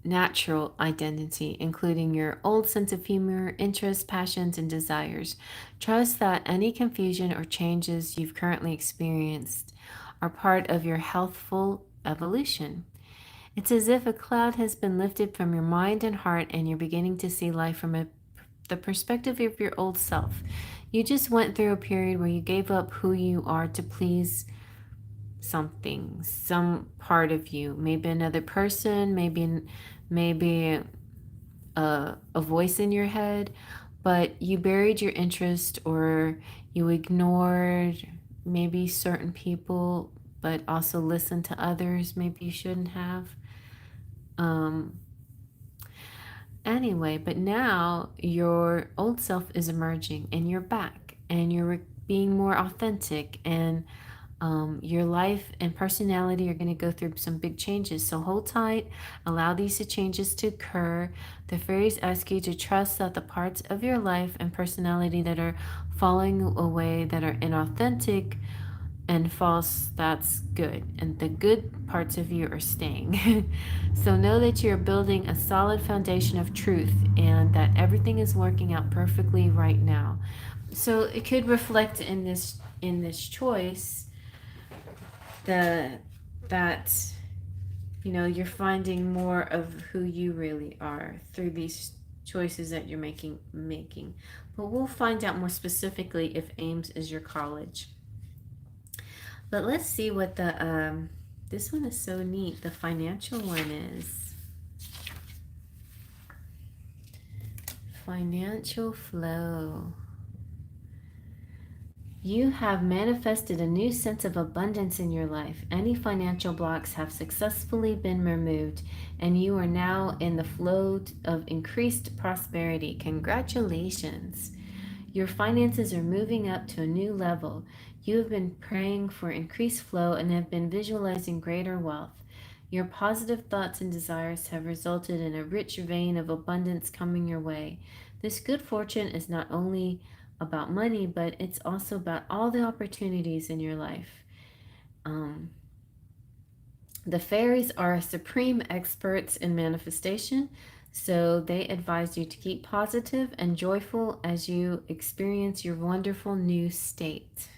Speaker 1: natural identity, including your old sense of humor, interests, passions, and desires. Trust that any confusion or changes you've currently experienced are part of your healthful evolution. It's as if a cloud has been lifted from your mind and heart, and you're beginning to see life from the perspective of your old self. You just went through a period where you gave up who you are to please something, some part of you, maybe another person, maybe a voice in your head, but you buried your interest or you ignored maybe certain people, but also listened to others maybe you shouldn't have. Anyway, but now your old self is emerging and you're back and you're being more authentic, and your life and personality are going to go through some big changes. So hold tight, allow these changes to occur. The fairies ask you to trust that the parts of your life and personality that are falling away, that are inauthentic and false, that's good. And the good parts of you are staying. So know that you're building a solid foundation of truth and that everything is working out perfectly right now. So it could reflect in this choice that you're finding more of who you really are through these choices that you're making. But we'll find out more specifically if Ames is your college. But let's see what the this one is so neat. The financial one is financial flow. You have manifested a new sense of abundance in your life. Any financial blocks have successfully been removed, and you are now in the flow of increased prosperity. Congratulations! Your finances are moving up to a new level. You have been praying for increased flow and have been visualizing greater wealth. Your positive thoughts and desires have resulted in a rich vein of abundance coming your way. This good fortune is not only about money, but it's also about all the opportunities in your life. Um, the fairies are supreme experts in manifestation, so they advise you to keep positive and joyful as you experience your wonderful new state.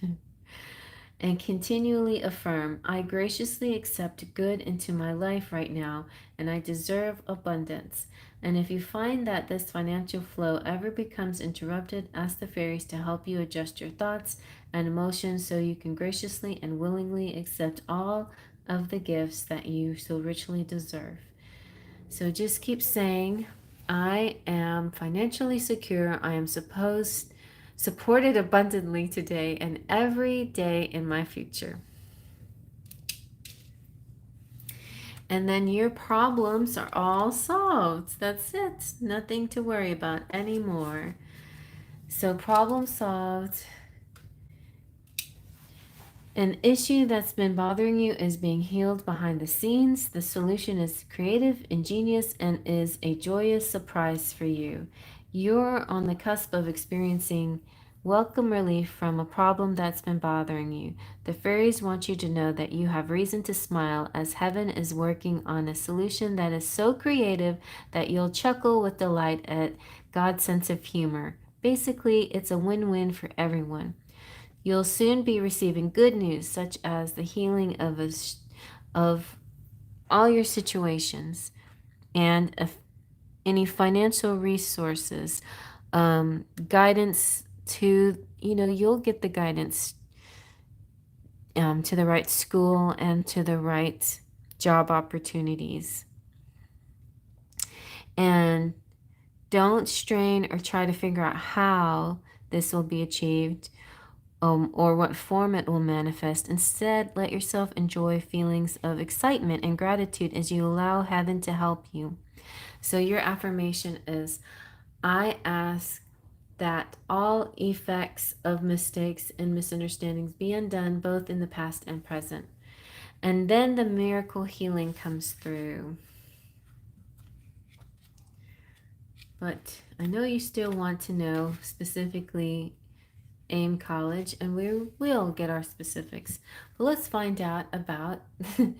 Speaker 1: And continually affirm, I graciously accept good into my life right now, and I deserve abundance. And if you find that this financial flow ever becomes interrupted, ask the fairies to help you adjust your thoughts and emotions so you can graciously and willingly accept all of the gifts that you so richly deserve. So just keep saying, I am financially secure. I am supported abundantly today and every day in my future. And then your problems are all solved. That's it. Nothing to worry about anymore. So problem solved. An issue that's been bothering you is being healed behind the scenes. The solution is creative, ingenious, and is a joyous surprise for you. You're on the cusp of experiencing welcome relief from a problem that's been bothering you. The fairies want you to know that you have reason to smile as heaven is working on a solution that is so creative that you'll chuckle with delight at God's sense of humor. Basically, it's a win-win for everyone. You'll soon be receiving good news, such as the healing of all your situations and any financial resources, guidance to, you'll get the guidance to the right school and to the right job opportunities. And don't strain or try to figure out how this will be achieved. Or what form it will manifest. Instead, let yourself enjoy feelings of excitement and gratitude as you allow heaven to help you. So your affirmation is, I ask that all effects of mistakes and misunderstandings be undone both in the past and present. And then the miracle healing comes through. But I know you still want to know specifically AIM College, and we will get our specifics. But let's find out about the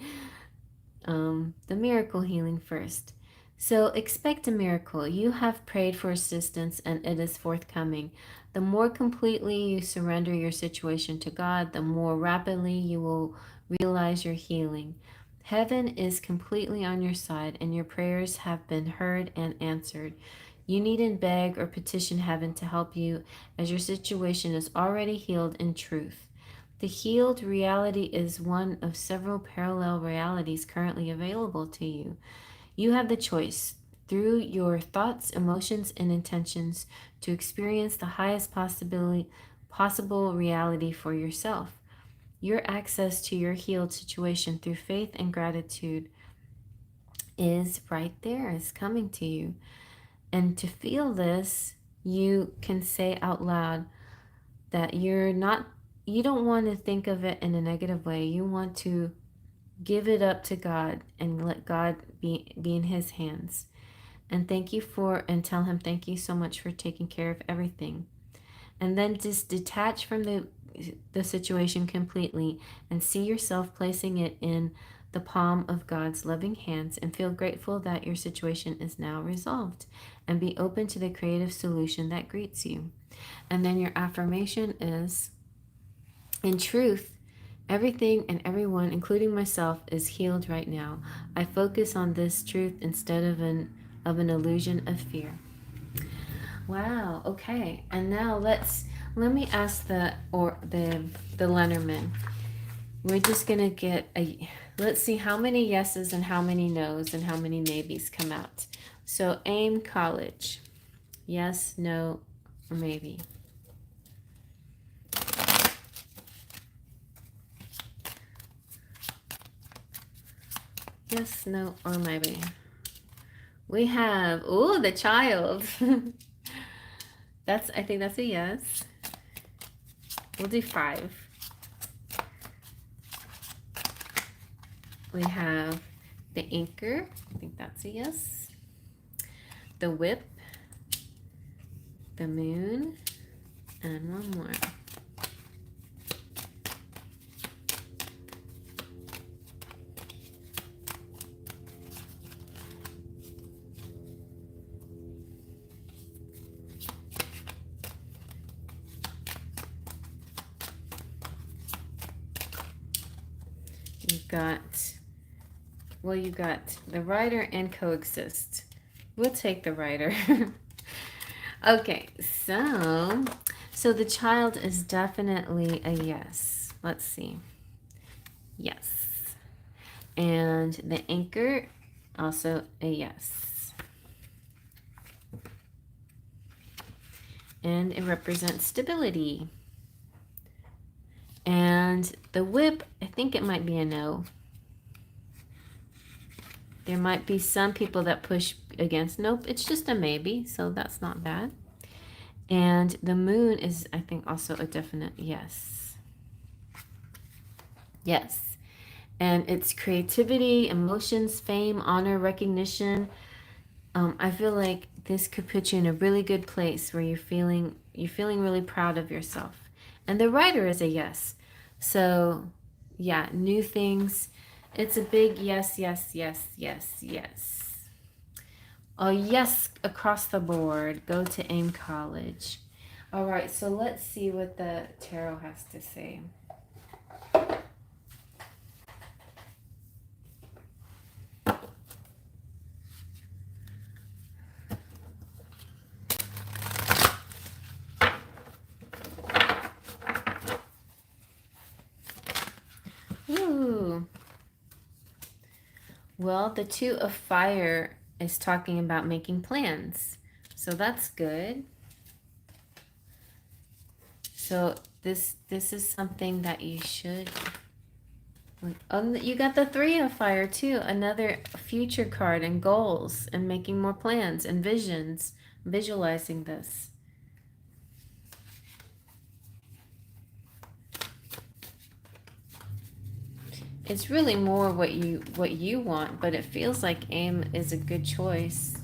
Speaker 1: miracle healing first. So expect a miracle. You have prayed for assistance, and it is forthcoming. The more completely you surrender your situation to God, the more rapidly you will realize your healing. Heaven is completely on your side, and your prayers have been heard and answered. You needn't beg or petition heaven to help you, as your situation is already healed in truth. The healed reality is one of several parallel realities currently available to you. You have the choice, through your thoughts, emotions, and intentions, to experience the highest possible reality for yourself. Your access to your healed situation through faith and gratitude is right there, is coming to you. And to feel this, you can say out loud that you don't want to think of it in a negative way. You want to give it up to God and let God be in his hands. And tell him thank you so much for taking care of everything. And then just detach from the situation completely and see yourself placing it in the palm of God's loving hands and feel grateful that your situation is now resolved, and be open to the creative solution that greets you. And then your affirmation is, in truth, everything and everyone, including myself, is healed right now. I focus on this truth instead of an illusion of fear. Wow, okay. And now let me ask the Lenormand. We're just gonna get let's see how many yeses and how many nos and how many maybes come out. So AIM College. Yes, no, or maybe. Yes, no, or maybe. We have, oh, the child. I think that's a yes. We'll do 5. We have the anchor. I think that's a yes. The whip. The moon. And one more. You got the rider and coexist. We'll take the rider. Okay, so the child is definitely a yes. Let's see. Yes. And the anchor, also a yes. And it represents stability. And the whip, I think it might be a no. There might be some people that push against. Nope, it's just a maybe, so that's not bad. And the moon is, I think, also a definite yes. Yes. And it's creativity, emotions, fame, honor, recognition. I feel like this could put you in a really good place where you're feeling really proud of yourself. And the rider is a yes. So, yeah, new things. It's a big yes, yes, yes, yes, yes. Oh, yes, across the board. Go to AIM College. All right, so let's see what the tarot has to say. Ooh. Well, the 2 of Fire is talking about making plans. So that's good. So this is something that you should. You got the 3 of Fire too. Another future card and goals and making more plans and visions, visualizing this. It's really more what you want, but it feels like AIM is a good choice.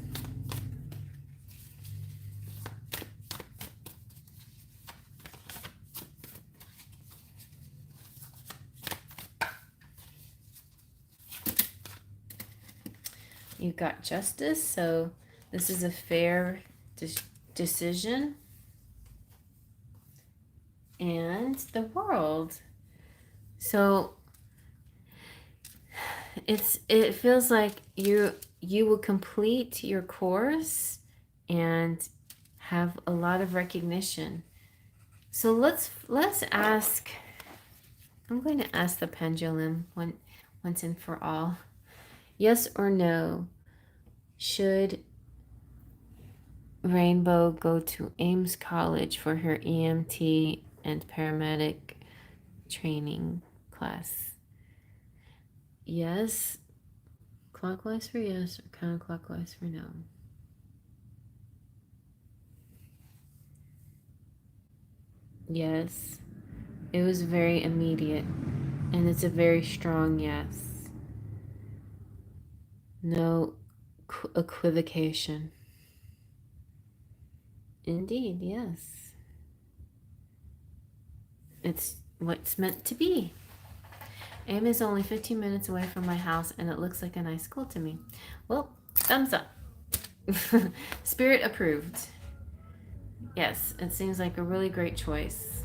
Speaker 1: You got justice, so this is a fair decision. And the world. So it feels like you will complete your course and have a lot of recognition. So let's ask. I'm going to ask the pendulum once and for all. Yes or no? Should Rainbow go to Ames College for her EMT and paramedic training class? Yes. Clockwise for yes or counterclockwise for no. Yes. It was very immediate. And it's a very strong yes. No equivocation. Indeed, yes. It's what's meant to be. AIM is only 15 minutes away from my house, and it looks like a nice school to me. Well, thumbs up. Spirit approved. Yes, it seems like a really great choice.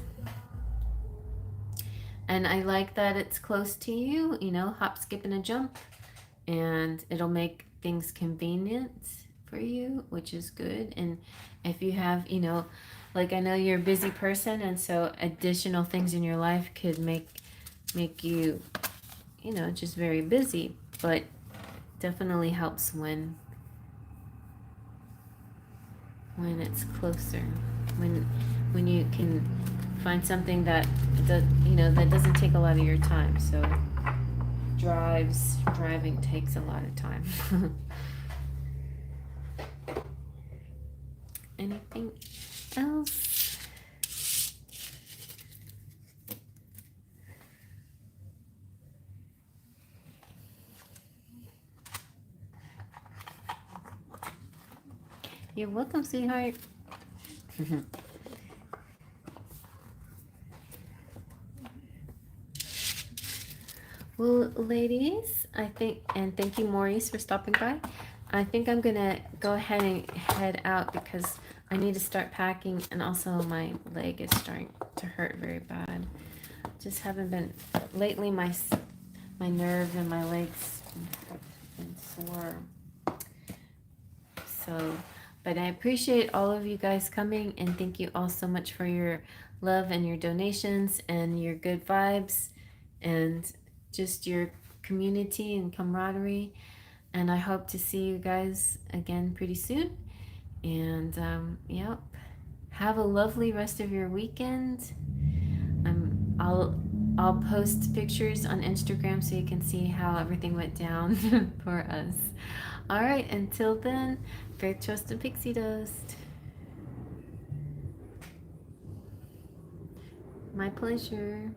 Speaker 1: And I like that it's close to you, hop, skip, and a jump. And it'll make things convenient for you, which is good. And if you have, like I know you're a busy person, and so additional things in your life could make you, just very busy, but definitely helps when it's closer, when you can find something that doesn't take a lot of your time. So driving takes a lot of time. Anything else? You're welcome, sweetheart. Well, ladies, I think, and thank you, Maurice, for stopping by. I think I'm gonna go ahead and head out because I need to start packing, and also my leg is starting to hurt very bad. Just haven't been lately. My nerve and my legs been sore. So, but I appreciate all of you guys coming, and thank you all so much for your love and your donations and your good vibes and just your community and camaraderie. And I hope to see you guys again pretty soon. And yep, have a lovely rest of your weekend. I'll post pictures on Instagram so you can see how everything went down for us. All right, until then, faith, trust, and pixie dust. My pleasure.